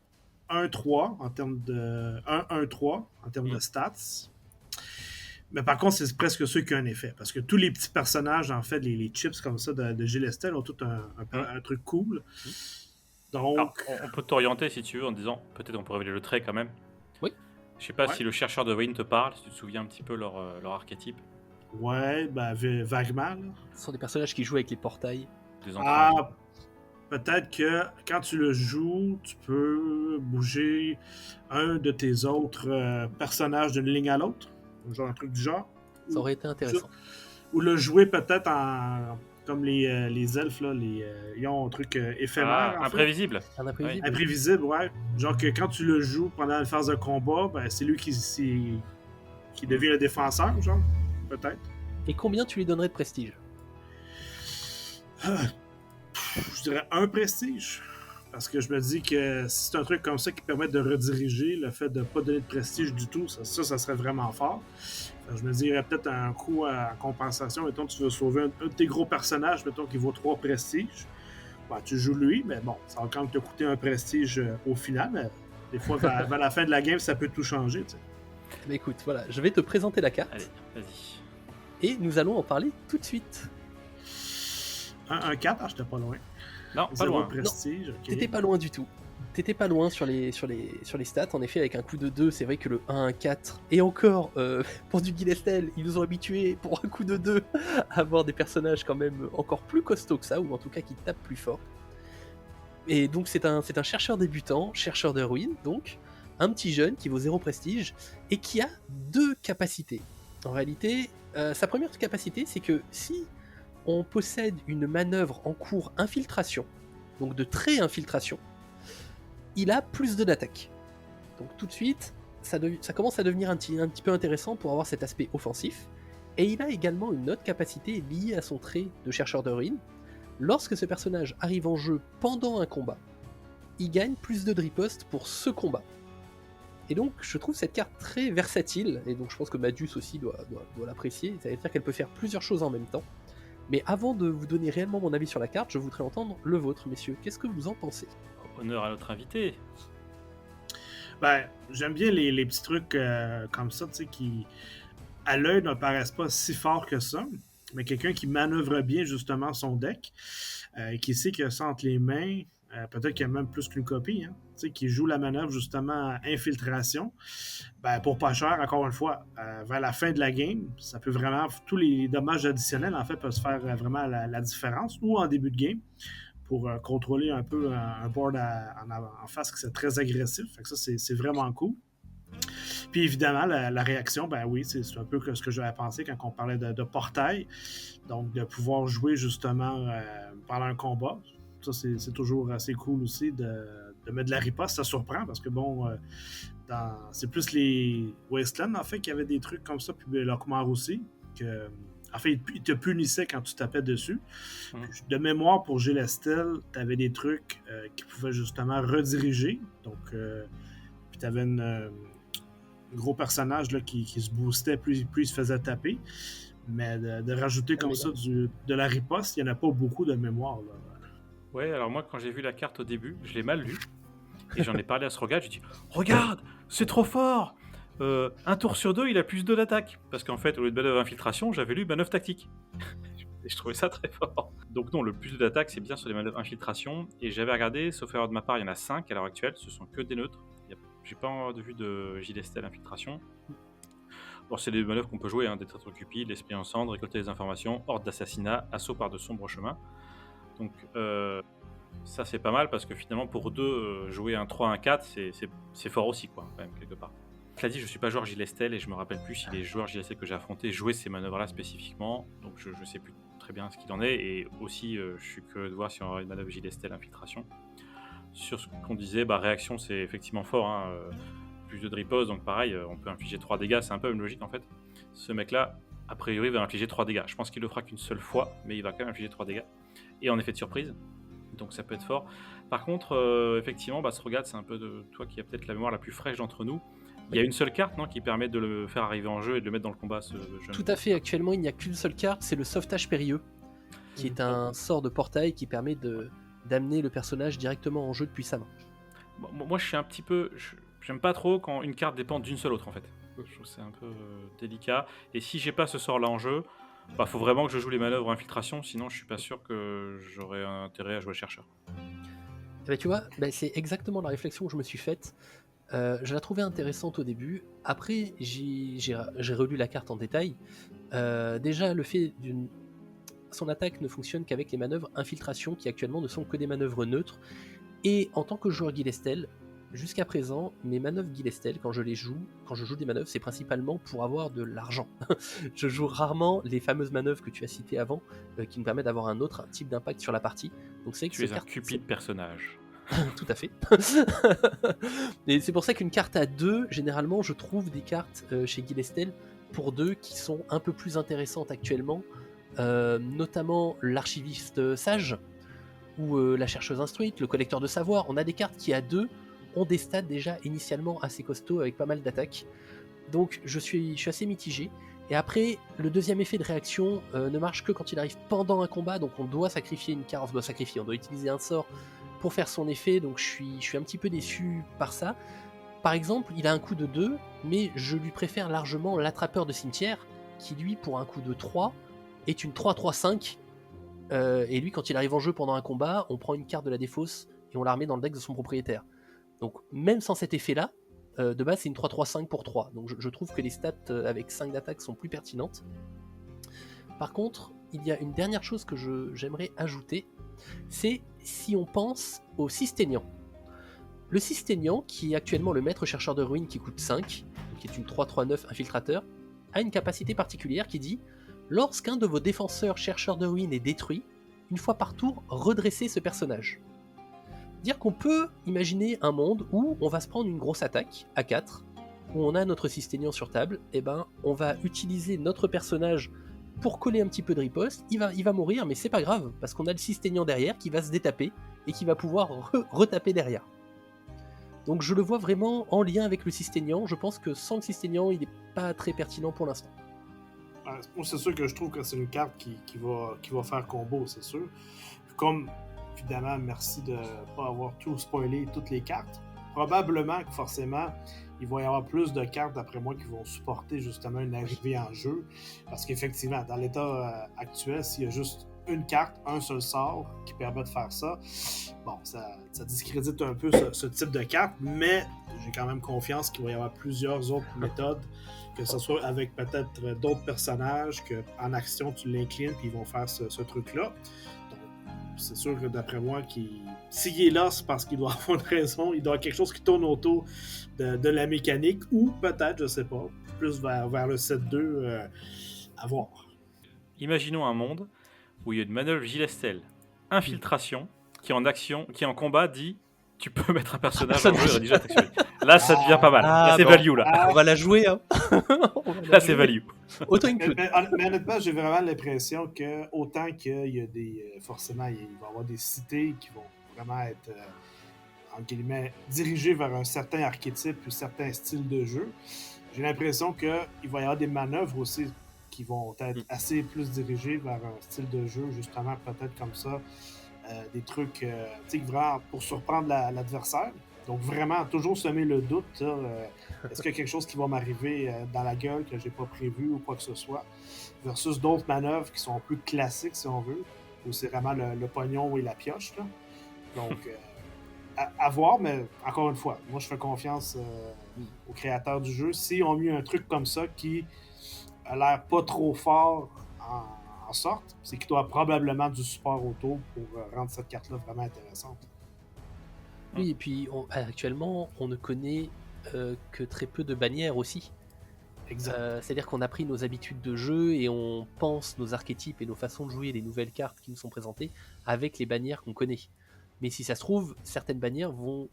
Speaker 3: 1-3 en termes de 1-1-3 en termes de stats. Mais par contre, c'est presque sûr qu'il y a un effet. Parce que tous les petits personnages, en fait, les chips comme ça de Gélestel ont tout un truc cool. Donc.
Speaker 1: Alors, on peut t'orienter si tu veux en disant peut-être on peut révéler le trait quand même.
Speaker 2: Oui.
Speaker 1: Je sais pas si le chercheur de Wayne te parle, si tu te souviens un petit peu leur archétype.
Speaker 3: Ouais, ben vaguement. Là.
Speaker 2: Ce sont des personnages qui jouent avec les portails.
Speaker 1: Des entrailles.
Speaker 3: Peut-être que quand tu le joues, tu peux bouger un de tes autres personnages d'une ligne à l'autre. Genre un truc du genre.
Speaker 2: Ça aurait été intéressant.
Speaker 3: Ou le jouer peut-être en... Comme les elfes, là, ils ont un truc éphémère.
Speaker 1: Imprévisible.
Speaker 2: Un imprévisible.
Speaker 3: Imprévisible, ouais. Genre que quand tu le joues pendant une phase de combat, ben, c'est lui qui devient le défenseur, genre. Peut-être.
Speaker 2: Et combien tu lui donnerais de prestige?
Speaker 3: Je dirais 1 prestige. Parce que je me dis que si c'est un truc comme ça qui permet de rediriger, le fait de ne pas donner de prestige du tout, ça serait vraiment fort. Je me dirais peut-être un coup en compensation. Mettons, tu veux sauver un de tes gros personnages, mettons qu'il vaut 3 prestiges. Ben, tu joues lui, mais bon, ça va quand même te coûter un prestige au final. Mais des fois, vers la fin de la game, ça peut tout changer. Tu sais.
Speaker 2: Mais écoute, voilà, je vais te présenter la carte.
Speaker 1: Allez, vas-y.
Speaker 2: Et nous allons en parler tout de suite.
Speaker 3: Un 4, j'étais pas loin.
Speaker 1: Non, pas loin.
Speaker 3: Prestige, ok.
Speaker 2: T'étais pas loin du tout. T'étais pas loin sur les stats. En effet, avec un coup de 2, c'est vrai que le 1-4, et encore, pour du Gélestel, ils nous ont habitués pour un coup de 2 à avoir des personnages quand même encore plus costauds que ça, ou en tout cas qui tapent plus fort. Et donc c'est un chercheur débutant, chercheur de ruines, donc un petit jeune qui vaut 0 prestige, et qui a 2 capacités. En réalité, sa première capacité, c'est que si on possède une manœuvre en cours infiltration, donc de trait infiltration, il a plus 2 d'attaque. Donc tout de suite, ça commence à devenir un petit peu intéressant pour avoir cet aspect offensif. Et il a également une autre capacité liée à son trait de chercheur de ruines. Lorsque ce personnage arrive en jeu pendant un combat, il gagne plus de riposte pour ce combat. Et donc je trouve cette carte très versatile, et donc je pense que Madius aussi doit l'apprécier. Ça veut dire qu'elle peut faire plusieurs choses en même temps. Mais avant de vous donner réellement mon avis sur la carte, je voudrais entendre le vôtre, messieurs. Qu'est-ce que vous en pensez?
Speaker 1: Honneur à notre invité.
Speaker 3: Ben, j'aime bien les petits trucs comme ça, tu sais, qui, à l'œil, ne paraissent pas si forts que ça, mais quelqu'un qui manœuvre bien, justement, son deck, qui sait qu'il a ça entre les mains, peut-être qu'il y a même plus qu'une copie, hein, tu sais, qui joue la manœuvre, justement, infiltration, ben, pour pas cher, encore une fois, vers la fin de la game, ça peut vraiment, tous les dommages additionnels, en fait, peuvent se faire vraiment la différence, ou en début de game, pour contrôler un peu un board en face qui c'est très agressif. Fait que ça, c'est vraiment cool. Puis évidemment, la réaction, ben oui, c'est un peu ce que j'avais pensé quand on parlait de portail. Donc, de pouvoir jouer justement pendant un combat. Ça, c'est toujours assez cool aussi de mettre de la riposte. Ça surprend parce que bon, c'est plus les Wasteland, en fait, qui avaient des trucs comme ça, puis Lockmar aussi, que... En fait, il te punissait quand tu tapais dessus. De mémoire, pour Gélestel, tu avais des trucs qui pouvaient justement rediriger. Donc, puis tu avais un gros personnage là, qui se boostait, plus il se faisait taper. Mais de rajouter comme ça de la riposte, il n'y en a pas beaucoup de mémoire. Là.
Speaker 1: Ouais, alors moi, quand j'ai vu la carte au début, je l'ai mal lue. Et j'en ai parlé à ce regard, j'ai dit « Regarde, c'est trop fort !» Un tour sur 2, il a plus 2 d'attaque. Parce qu'en fait, au lieu de manœuvre infiltration, j'avais lu manœuvre tactique. Et je trouvais ça très fort. Donc non, le plus 2 d'attaque, c'est bien sur les manœuvres infiltration. Et j'avais regardé, sauf erreur de ma part, il y en a 5 à l'heure actuelle. Ce sont que des neutres. J'ai pas vu de gilet stèle infiltration. Bon, c'est des manœuvres qu'on peut jouer, hein, des traîtres cupides, l'esprit en cendre, récolter des informations, horde d'assassinat, assaut par de sombres chemins. Donc ça c'est pas mal parce que finalement pour 2, jouer un 3-1-4 c'est fort aussi quoi, quand même quelque part. Cela dit, je suis pas joueur gilet stèle et je me rappelle plus si les joueurs gilet stèle que j'ai affrontés jouaient ces manœuvres là spécifiquement, donc je sais plus très bien ce qu'il en est, et aussi je suis curieux de voir si on aura une manœuvre gilet stèle infiltration. Sur ce qu'on disait, réaction c'est effectivement fort, hein, plus de riposte, donc pareil, on peut infliger 3 dégâts, c'est un peu une logique en fait. Ce mec là, a priori, va infliger 3 dégâts. Je pense qu'il le fera qu'une seule fois, mais il va quand même infliger 3 dégâts. Et en effet de surprise, donc ça peut être fort. Par contre, effectivement, Srogad, c'est un peu de toi qui a peut-être la mémoire la plus fraîche d'entre nous. Il y a une seule carte, non, qui permet de le faire arriver en jeu et de le mettre dans le combat, ce jeune.
Speaker 2: Tout à fait, actuellement il n'y a qu'une seule carte, c'est le sauvetage périlleux, qui est un sort de portail qui permet d'amener le personnage directement en jeu depuis sa main.
Speaker 1: Bon, moi je suis un petit peu... J'aime pas trop quand une carte dépend d'une seule autre en fait. Je trouve que c'est un peu délicat. Et si j'ai pas ce sort là en jeu, faut vraiment que je joue les manœuvres infiltration, sinon je suis pas sûr que j'aurais intérêt à jouer le chercheur.
Speaker 2: Tu vois, c'est exactement la réflexion que je me suis faite. Je la trouvais intéressante au début. Après, j'ai relu la carte en détail. Déjà, le fait son attaque ne fonctionne qu'avec les manœuvres infiltration, qui actuellement ne sont que des manœuvres neutres. Et en tant que joueur Guilestel, jusqu'à présent, mes manœuvres Guilestel, quand je joue des manœuvres, c'est principalement pour avoir de l'argent. Je joue rarement les fameuses manœuvres que tu as citées avant, qui me permettent d'avoir un autre type d'impact sur la partie. Donc c'est que
Speaker 1: tu es un cupide personnage.
Speaker 2: Tout à fait. Et c'est pour ça qu'une carte à 2, généralement, je trouve des cartes chez Guilestel pour 2 qui sont un peu plus intéressantes actuellement, notamment l'archiviste sage ou la chercheuse instruite, le collecteur de savoir. On a des cartes qui à 2 ont des stats déjà initialement assez costauds avec pas mal d'attaques. Donc je suis assez mitigé. Et après, le deuxième effet de réaction ne marche que quand il arrive pendant un combat, donc on doit sacrifier une carte, on doit utiliser un sort pour faire son effet, donc je suis un petit peu déçu par ça. Par exemple, il a un coup de 2, mais je lui préfère largement l'attrapeur de cimetière, qui lui, pour un coup de 3, est une 3-3-5, et lui, quand il arrive en jeu pendant un combat, on prend une carte de la défausse et on la remet dans le deck de son propriétaire. Donc même sans cet effet-là, de base c'est une 3-3-5 pour 3, donc je trouve que les stats avec 5 d'attaque sont plus pertinentes. Par contre, il y a une dernière chose que j'aimerais ajouter, c'est si on pense au Systénian. Le Systénian, qui est actuellement le maître chercheur de ruines qui coûte 5, qui est une 3-3-9 infiltrateur, a une capacité particulière qui dit « Lorsqu'un de vos défenseurs chercheurs de ruines est détruit, une fois par tour, redressez ce personnage ». Dire qu'on peut imaginer un monde où on va se prendre une grosse attaque à 4, où on a notre Systénian sur table, et on va utiliser notre personnage pour coller un petit peu de riposte, il va mourir, mais c'est pas grave, parce qu'on a le Systénian derrière qui va se détaper, et qui va pouvoir retaper derrière. Donc je le vois vraiment en lien avec le Systénian, je pense que sans le Systénian, il n'est pas très pertinent pour l'instant.
Speaker 3: Moi, c'est sûr que je trouve que c'est une carte qui va faire combo, c'est sûr. Comme, évidemment, merci de ne pas avoir tout spoilé toutes les cartes. Probablement que forcément, il va y avoir plus de cartes, d'après moi, qui vont supporter justement une arrivée en jeu. Parce qu'effectivement, dans l'état actuel, s'il y a juste une carte, un seul sort qui permet de faire ça, bon, ça discrédite un peu ce type de carte, mais j'ai quand même confiance qu'il va y avoir plusieurs autres méthodes, que ce soit avec peut-être d'autres personnages, qu'en action, tu l'inclines, puis ils vont faire ce truc-là. Donc, c'est sûr que d'après moi, s'il est là, c'est parce qu'il doit avoir une raison, il doit y avoir quelque chose qui tourne autour de la mécanique, ou peut-être, je sais pas, plus vers le 7-2 à voir.
Speaker 1: Imaginons un monde où il y a une manœuvre Gilestel, infiltration, qui en combat dit tu peux mettre un personnage en jeu et déjà t'actionner. Là, ça devient pas mal. Là, c'est value, là.
Speaker 2: On va la jouer, hein.
Speaker 1: Là, c'est value.
Speaker 2: Auto-include.
Speaker 3: Mais honnêtement, j'ai vraiment l'impression que autant qu'il y a forcément, il va y avoir des cités qui vont vraiment être, en guillemets, dirigées vers un certain archétype ou certain style de jeu, j'ai l'impression qu'il va y avoir des manœuvres aussi qui vont être assez plus dirigées vers un style de jeu, justement, peut-être comme ça, des trucs, vraiment pour surprendre l'adversaire. Donc vraiment, toujours semer le doute. Est-ce qu'il y a quelque chose qui va m'arriver dans la gueule que j'ai pas prévu ou quoi que ce soit? Versus d'autres manœuvres qui sont plus classiques, si on veut, où c'est vraiment le pognon et la pioche. Là. Donc, à voir, mais encore une fois, moi je fais confiance aux créateurs du jeu. S'ils ont mis un truc comme ça qui a l'air pas trop fort en sorte, c'est qu'il doit y avoir probablement du support autour pour rendre cette carte-là vraiment intéressante.
Speaker 2: Oui, et puis actuellement, on ne connaît que très peu de bannières aussi.
Speaker 3: Exact.
Speaker 2: C'est-à-dire qu'on a pris nos habitudes de jeu et on pense nos archétypes et nos façons de jouer les nouvelles cartes qui nous sont présentées avec les bannières qu'on connaît. Mais si ça se trouve, certaines bannières vont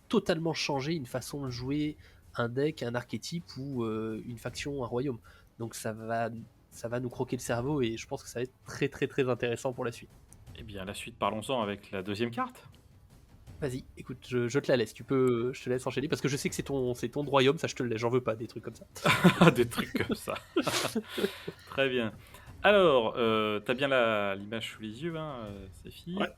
Speaker 2: totalement changer une façon de jouer un deck, un archétype ou une faction, un royaume. Donc ça va nous croquer le cerveau et je pense que ça va être très très très intéressant pour la suite.
Speaker 1: Eh bien, la suite, parlons-en avec la deuxième carte.
Speaker 2: Vas-y, écoute, je te la laisse. Je te laisse enchaîner parce que je sais que c'est ton royaume, ça je te le laisse. J'en veux pas des trucs comme ça.
Speaker 1: Des trucs comme ça. Très bien. Alors, t'as bien l'image sous les yeux, hein, Séphi.
Speaker 3: Ouais.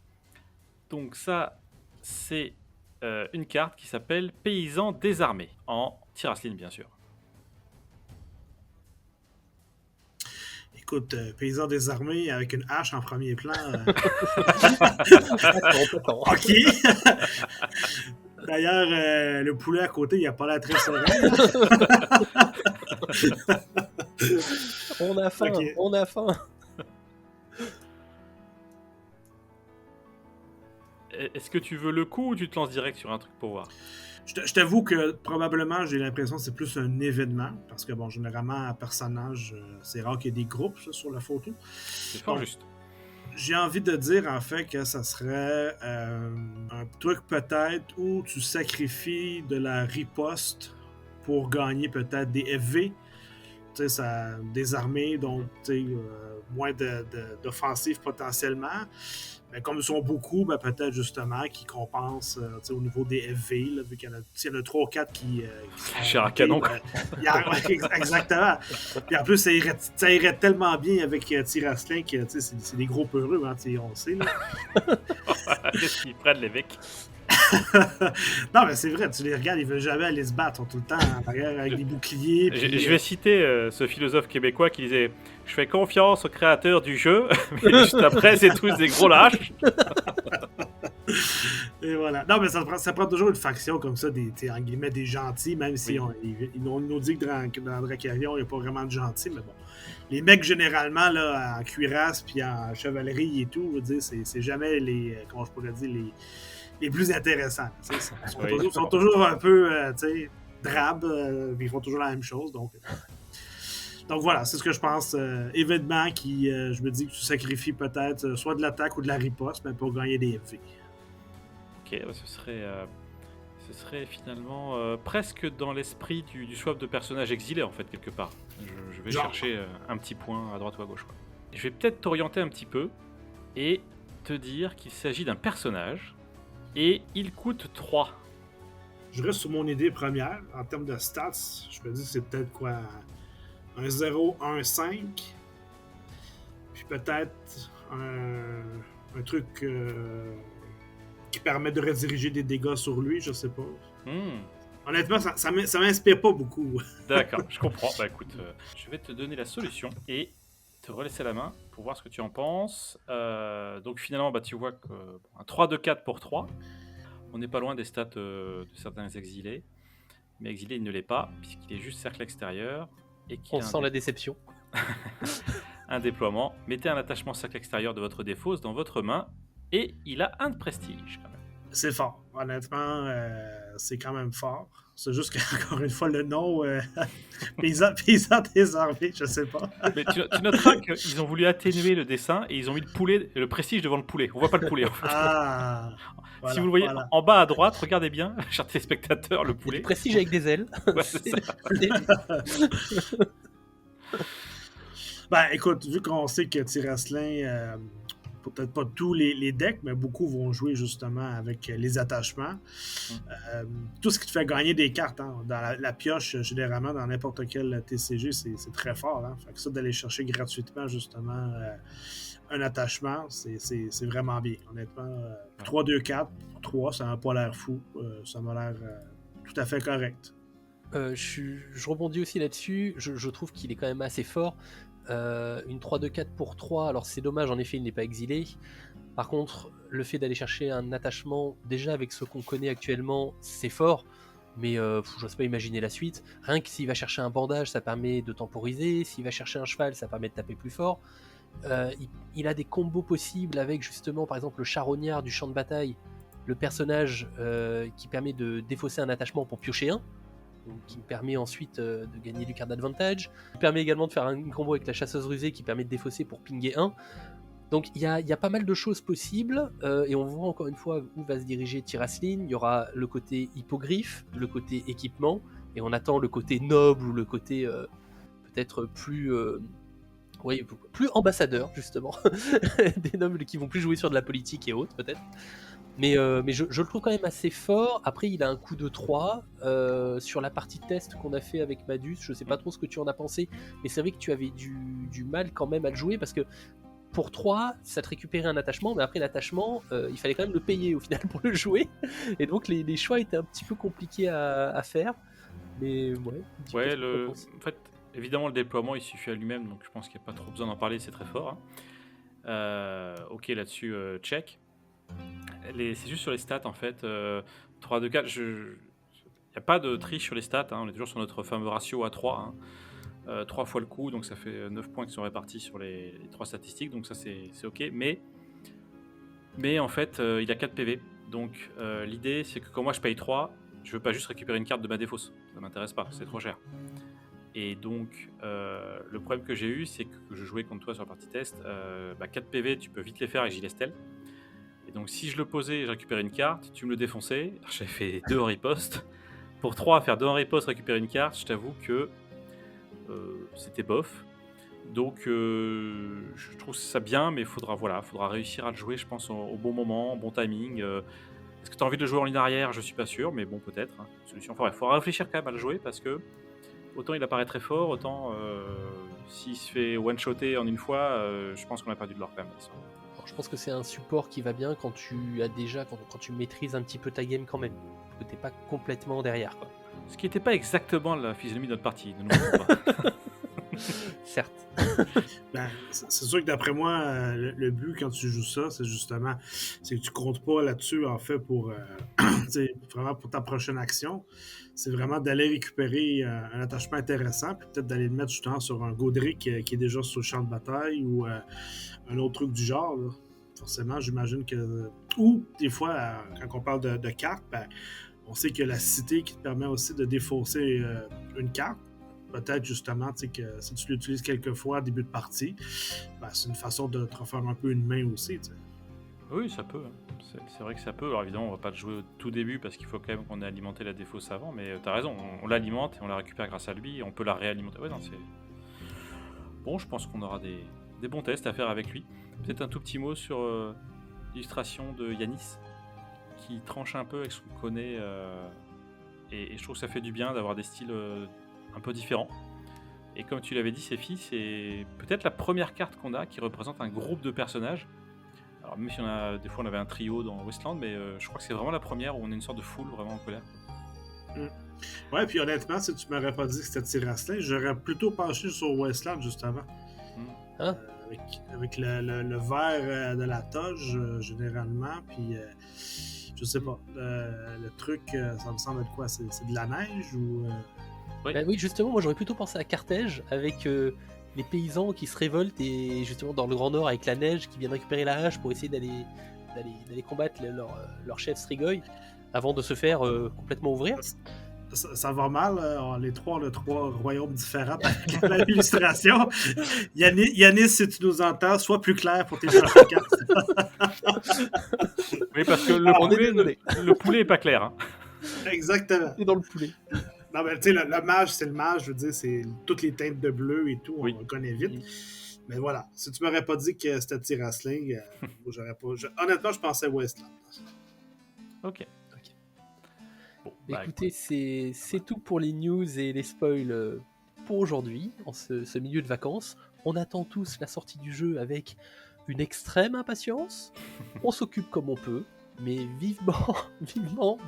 Speaker 1: Donc ça, c'est une carte qui s'appelle Paysan désarmé, en Tirasline, bien sûr.
Speaker 3: Écoute, paysan désarmé avec une hache en premier plan. Ok. D'ailleurs, le poulet à côté, il a pas l'air très serein.
Speaker 2: On a faim,
Speaker 3: Ok.
Speaker 2: on a faim.
Speaker 1: Est-ce que tu veux le coup ou tu te lances direct sur un truc pour voir?
Speaker 3: Je t'avoue que probablement, j'ai l'impression que c'est plus un événement. Parce que, bon, généralement, un personnage, c'est rare qu'il y ait des groupes ça, sur la photo.
Speaker 1: C'est fort
Speaker 3: Bon.
Speaker 1: juste.
Speaker 3: J'ai envie de dire, en fait, que ça serait un truc peut-être où tu sacrifies de la riposte pour gagner peut-être des FV. Tu sais, ça désarmé, donc tu sais, moins d'offensives potentiellement. Mais comme ils sont beaucoup, ben, peut-être justement qu'ils compensent tu sais, au niveau des FV, là, vu qu'il y en a 3 ou 4 qui sont.
Speaker 1: Cher à canon, quoi.
Speaker 3: Exactement. Puis en plus, ça irait tellement bien avec Tirasline que tu sais, c'est des gros peureux, hein, tu sais, on le sait. Là.
Speaker 1: Qu'est-ce qu'ils prennent, les mecs?
Speaker 3: Non, mais c'est vrai, tu les regardes, ils veulent jamais aller se battre, ils sont tout le temps en arrière avec des boucliers. Puis,
Speaker 1: Je vais citer ce philosophe québécois qui disait « Je fais confiance aux créateurs du jeu, mais juste après, c'est tous des gros lâches. »
Speaker 3: Et voilà. Non, mais ça prend toujours une faction comme ça, en guillemets, des gentils, même si
Speaker 1: Oui.
Speaker 3: ils nous disent que dans Dracarion, il n'y a pas vraiment de gentils, mais bon. Les mecs, généralement, là, en cuirasse puis en chevalerie et tout, je veux dire, c'est jamais les, comment je pourrais dire, les plus intéressants. Ils sont toujours un peu, tu sais, drabes, ils font toujours la même chose, donc voilà, c'est ce que je pense. Événement qui, je me dis que tu sacrifies peut-être soit de l'attaque ou de la riposte, mais pour gagner des FV.
Speaker 1: Ok, bah, ce serait finalement presque dans l'esprit du swap de personnages exilés, en fait, quelque part. Je vais chercher un petit point à droite ou à gauche. Quoi. Je vais peut-être t'orienter un petit peu et te dire qu'il s'agit d'un personnage et il coûte 3.
Speaker 3: Je reste sur mon idée première. En termes de stats, je me dis que c'est peut-être quoi, un 0, un 5. Puis peut-être un truc qui permet de rediriger des dégâts sur lui, je sais pas. Honnêtement, ça m'inspire pas beaucoup.
Speaker 1: D'accord, je comprends. Bah écoute, je vais te donner la solution et te relaisser la main pour voir ce que tu en penses. Donc finalement, bah, tu vois un 3 de 4 pour 3. On n'est pas loin des stats de certains exilés. Mais exilé, il ne l'est pas, puisqu'il est juste cercle extérieur. Et
Speaker 2: On sent la déception.
Speaker 1: Un déploiement. Mettez un attachement cercle extérieur de votre défausse dans votre main. Et il a 1 de prestige, quand même.
Speaker 3: C'est fort. Honnêtement, c'est quand même fort. C'est juste qu'encore une fois, le nom paysan désarmé, je sais pas.
Speaker 1: Mais tu noteras qu'ils ont voulu atténuer le dessin et ils ont mis le prestige devant le poulet. On voit pas le poulet, en fait.
Speaker 3: Ah, voilà,
Speaker 1: si vous le voyez
Speaker 3: voilà.
Speaker 1: en bas à droite, regardez bien, chers téléspectateurs, le
Speaker 2: Il y a
Speaker 1: poulet.
Speaker 2: du prestige avec des ailes.
Speaker 1: Ouais, c'est ça.
Speaker 3: Ben, écoute, vu qu'on sait que Tirasline, peut-être pas tous les decks, mais beaucoup vont jouer justement avec les attachements. Tout ce qui te fait gagner des cartes, hein, dans la pioche, généralement, dans n'importe quel TCG, c'est très fort. Hein. Fait que ça, d'aller chercher gratuitement, justement, un attachement, c'est vraiment bien. Honnêtement, 3-2-4, 3, ça n'a pas l'air fou. Ça m'a l'air tout à fait correct.
Speaker 2: Je rebondis aussi là-dessus, je trouve qu'il est quand même assez fort. Une 3-2-4 pour 3, alors c'est dommage, en effet, il n'est pas exilé. Par contre, le fait d'aller chercher un attachement, déjà avec ce qu'on connaît actuellement, c'est fort. Mais j'ose pas imaginer la suite. Rien que s'il va chercher un bandage, ça permet de temporiser. S'il va chercher un cheval, ça permet de taper plus fort. Il a des combos possibles avec justement, par exemple, le charognard du champ de bataille, le personnage qui permet de défausser un attachement pour piocher un, donc qui permet ensuite de gagner du card advantage. Il permet également de faire un combo avec la chasseuse rusée qui permet de défausser pour pinguer 1. Donc il y a pas mal de choses possibles, et on voit encore une fois où va se diriger Tiraslin. Il y aura le côté hippogriffe, le côté équipement, et on attend le côté noble ou le côté peut-être plus ambassadeur, justement. Des nobles qui vont plus jouer sur de la politique et autres, peut-être. Mais je le trouve quand même assez fort. Après, il a un coup de 3. Sur la partie test qu'on a fait avec Madus, je sais pas trop ce que tu en as pensé, mais c'est vrai que tu avais du mal quand même à le jouer, parce que pour 3, ça te récupérait un attachement, mais après l'attachement, il fallait quand même le payer au final pour le jouer. Et donc les choix étaient un petit peu compliqués à faire. Mais ouais.
Speaker 1: En fait, évidemment, le déploiement, il suffit à lui-même, donc je pense qu'il n'y a pas trop besoin d'en parler, c'est très fort. Ok, là-dessus, check. C'est juste sur les stats, en fait. 3, 2, 4, il n'y a pas de triche sur les stats, hein, on est toujours sur notre fameux ratio à 3. 3 fois le coup, donc ça fait 9 points qui sont répartis sur les 3 statistiques, donc ça c'est ok. Mais en fait, il a 4 PV. Donc l'idée, c'est que quand moi je paye 3, je veux pas juste récupérer une carte de ma défausse. Ça m'intéresse pas, c'est trop cher. Et donc, le problème que j'ai eu, c'est que je jouais contre toi sur la partie test. 4 PV, tu peux vite les faire avec Gilet Stell. Et donc, si je le posais et je récupérais une carte, tu me le défonçais. J'avais fait 2 en riposte. Pour 3, faire 2 en riposte, récupérer une carte, je t'avoue que c'était bof. Donc je trouve ça bien, mais il faudra réussir à le jouer, je pense, au bon moment, au bon timing. Est-ce que tu as envie de le jouer en ligne arrière? Je suis pas sûr, mais bon, peut-être. Solution. Enfin, il faudra réfléchir quand même à le jouer, parce que autant il apparaît très fort, autant s'il se fait one-shotter en une fois, je pense qu'on a perdu de l'or quand même.
Speaker 2: Alors, je pense que c'est un support qui va bien quand tu as déjà, quand tu maîtrises un petit peu ta game quand même, que t'es pas complètement derrière, quoi.
Speaker 1: Ce qui n'était pas exactement la physionomie de notre partie, ne nous mentons pas.
Speaker 2: Certes.
Speaker 3: C'est sûr que d'après moi, le but quand tu joues ça, c'est que tu comptes pas là-dessus, en fait, pour vraiment pour ta prochaine action. C'est vraiment d'aller récupérer un attachement intéressant, puis peut-être d'aller le mettre justement sur un Godric qui est déjà sur le champ de bataille, ou un autre truc du genre, là. Forcément, j'imagine que... Ou, des fois, quand on parle de cartes, on sait que la cité qui te permet aussi de défausser une carte. Peut-être justement que si tu l'utilises quelques fois en début de partie, c'est une façon de te refaire un peu une main aussi. T'sais.
Speaker 1: Oui, ça peut. C'est vrai que ça peut. Alors évidemment, on va pas le jouer au tout début parce qu'il faut quand même qu'on ait alimenté la défausse avant, mais t'as raison, on l'alimente et on la récupère grâce à lui et on peut la réalimenter. Ouais, non, c'est... Bon, je pense qu'on aura des bons tests à faire avec lui. Peut-être un tout petit mot sur l'illustration de Yanis, qui tranche un peu avec ce qu'on connaît, et je trouve que ça fait du bien d'avoir des styles un peu différents. Et comme tu l'avais dit, Sephi, c'est peut-être la première carte qu'on a qui représente un groupe de personnages. Alors même si des fois on avait un trio dans Wasteland, mais je crois que c'est vraiment la première où on est une sorte de foule vraiment en colère.
Speaker 3: Ouais, puis honnêtement, si tu m'aurais pas dit que c'était Tiraslin, j'aurais plutôt penché sur Wasteland juste avant. Avec le vert de la toge, généralement, puis je sais pas, le truc, ça me semble être quoi? C'est de la neige ou...
Speaker 2: Oui. Oui, justement, moi j'aurais plutôt pensé à Carthège, avec les paysans qui se révoltent, et justement dans le Grand Nord avec la neige, qui viennent récupérer la hache pour essayer d'aller combattre leur chef Strigoi, avant de se faire complètement ouvrir.
Speaker 3: Ça va mal, les trois royaumes différents avec l'illustration. Yanis, si tu nous entends, sois plus clair pour tes prochaines cartes.
Speaker 1: Oui, parce que le poulet est pas clair. Hein.
Speaker 3: Exactement.
Speaker 2: Et dans le poulet.
Speaker 3: Non, mais tu sais, le mage, c'est le mage, je veux dire, c'est toutes les teintes de bleu et tout, on le connaît vite. Mais voilà, si tu m'aurais pas dit que c'était Tiraslin, j'aurais pas... Honnêtement, je pensais Wasteland.
Speaker 1: Ok.
Speaker 2: Bon, écoutez, c'est tout pour les news et les spoils pour aujourd'hui, en ce milieu de vacances. On attend tous la sortie du jeu avec une extrême impatience. On s'occupe comme on peut, mais vivement,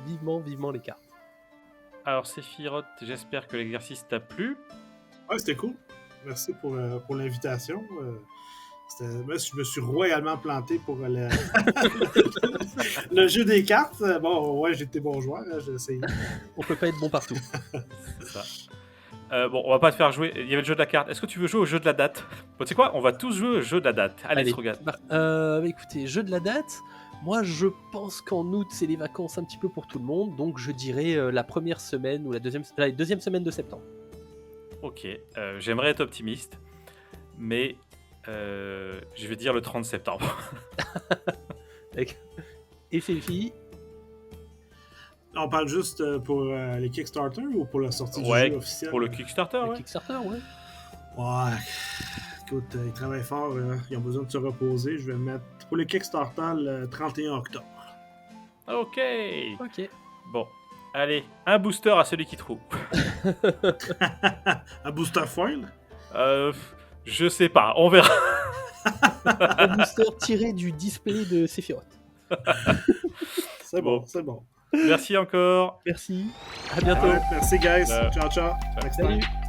Speaker 2: vivement les cartes.
Speaker 1: Alors Sephiroth, j'espère que l'exercice t'a plu.
Speaker 3: Ouais, c'était cool. Merci pour l'invitation. Moi, je me suis royalement planté pour le jeu des cartes. Bon, ouais, j'étais bon joueur, hein, j'ai essayé.
Speaker 2: On peut pas être bon partout.
Speaker 1: C'est ça. Bon, on va pas te faire jouer. Il y avait le jeu de la carte. Est-ce que tu veux jouer au jeu de la date? Bon, tu sais quoi? On va tous jouer au jeu de la date. Allez, se regarde.
Speaker 2: Écoutez, jeu de la date. Moi, je pense qu'en août, c'est les vacances un petit peu pour tout le monde. Donc, je dirais la première semaine ou la deuxième semaine de septembre.
Speaker 1: Ok, j'aimerais être optimiste, mais je vais dire le 30 septembre.
Speaker 2: Et Féfi?
Speaker 3: On parle juste pour les Kickstarter ou pour la sortie du jeu officiel?
Speaker 1: Pour le Kickstarter,
Speaker 2: Le Kickstarter, ouais.
Speaker 3: Ouais. Écoute, ils travaillent fort, ils ont besoin de se reposer. Je vais mettre pour le Kickstarter le 31 octobre.
Speaker 1: Ok.
Speaker 2: Ok.
Speaker 1: Bon, allez, un booster à celui qui trouve.
Speaker 3: Un booster foil?
Speaker 1: Je sais pas, on verra.
Speaker 2: Un booster tiré du display de Sephiroth.
Speaker 3: C'est bon, c'est bon.
Speaker 1: Merci encore.
Speaker 2: Merci. À bientôt.
Speaker 3: Alright, merci, guys.
Speaker 1: Ciao.
Speaker 3: Ciao, ciao. Next time.
Speaker 2: Salut.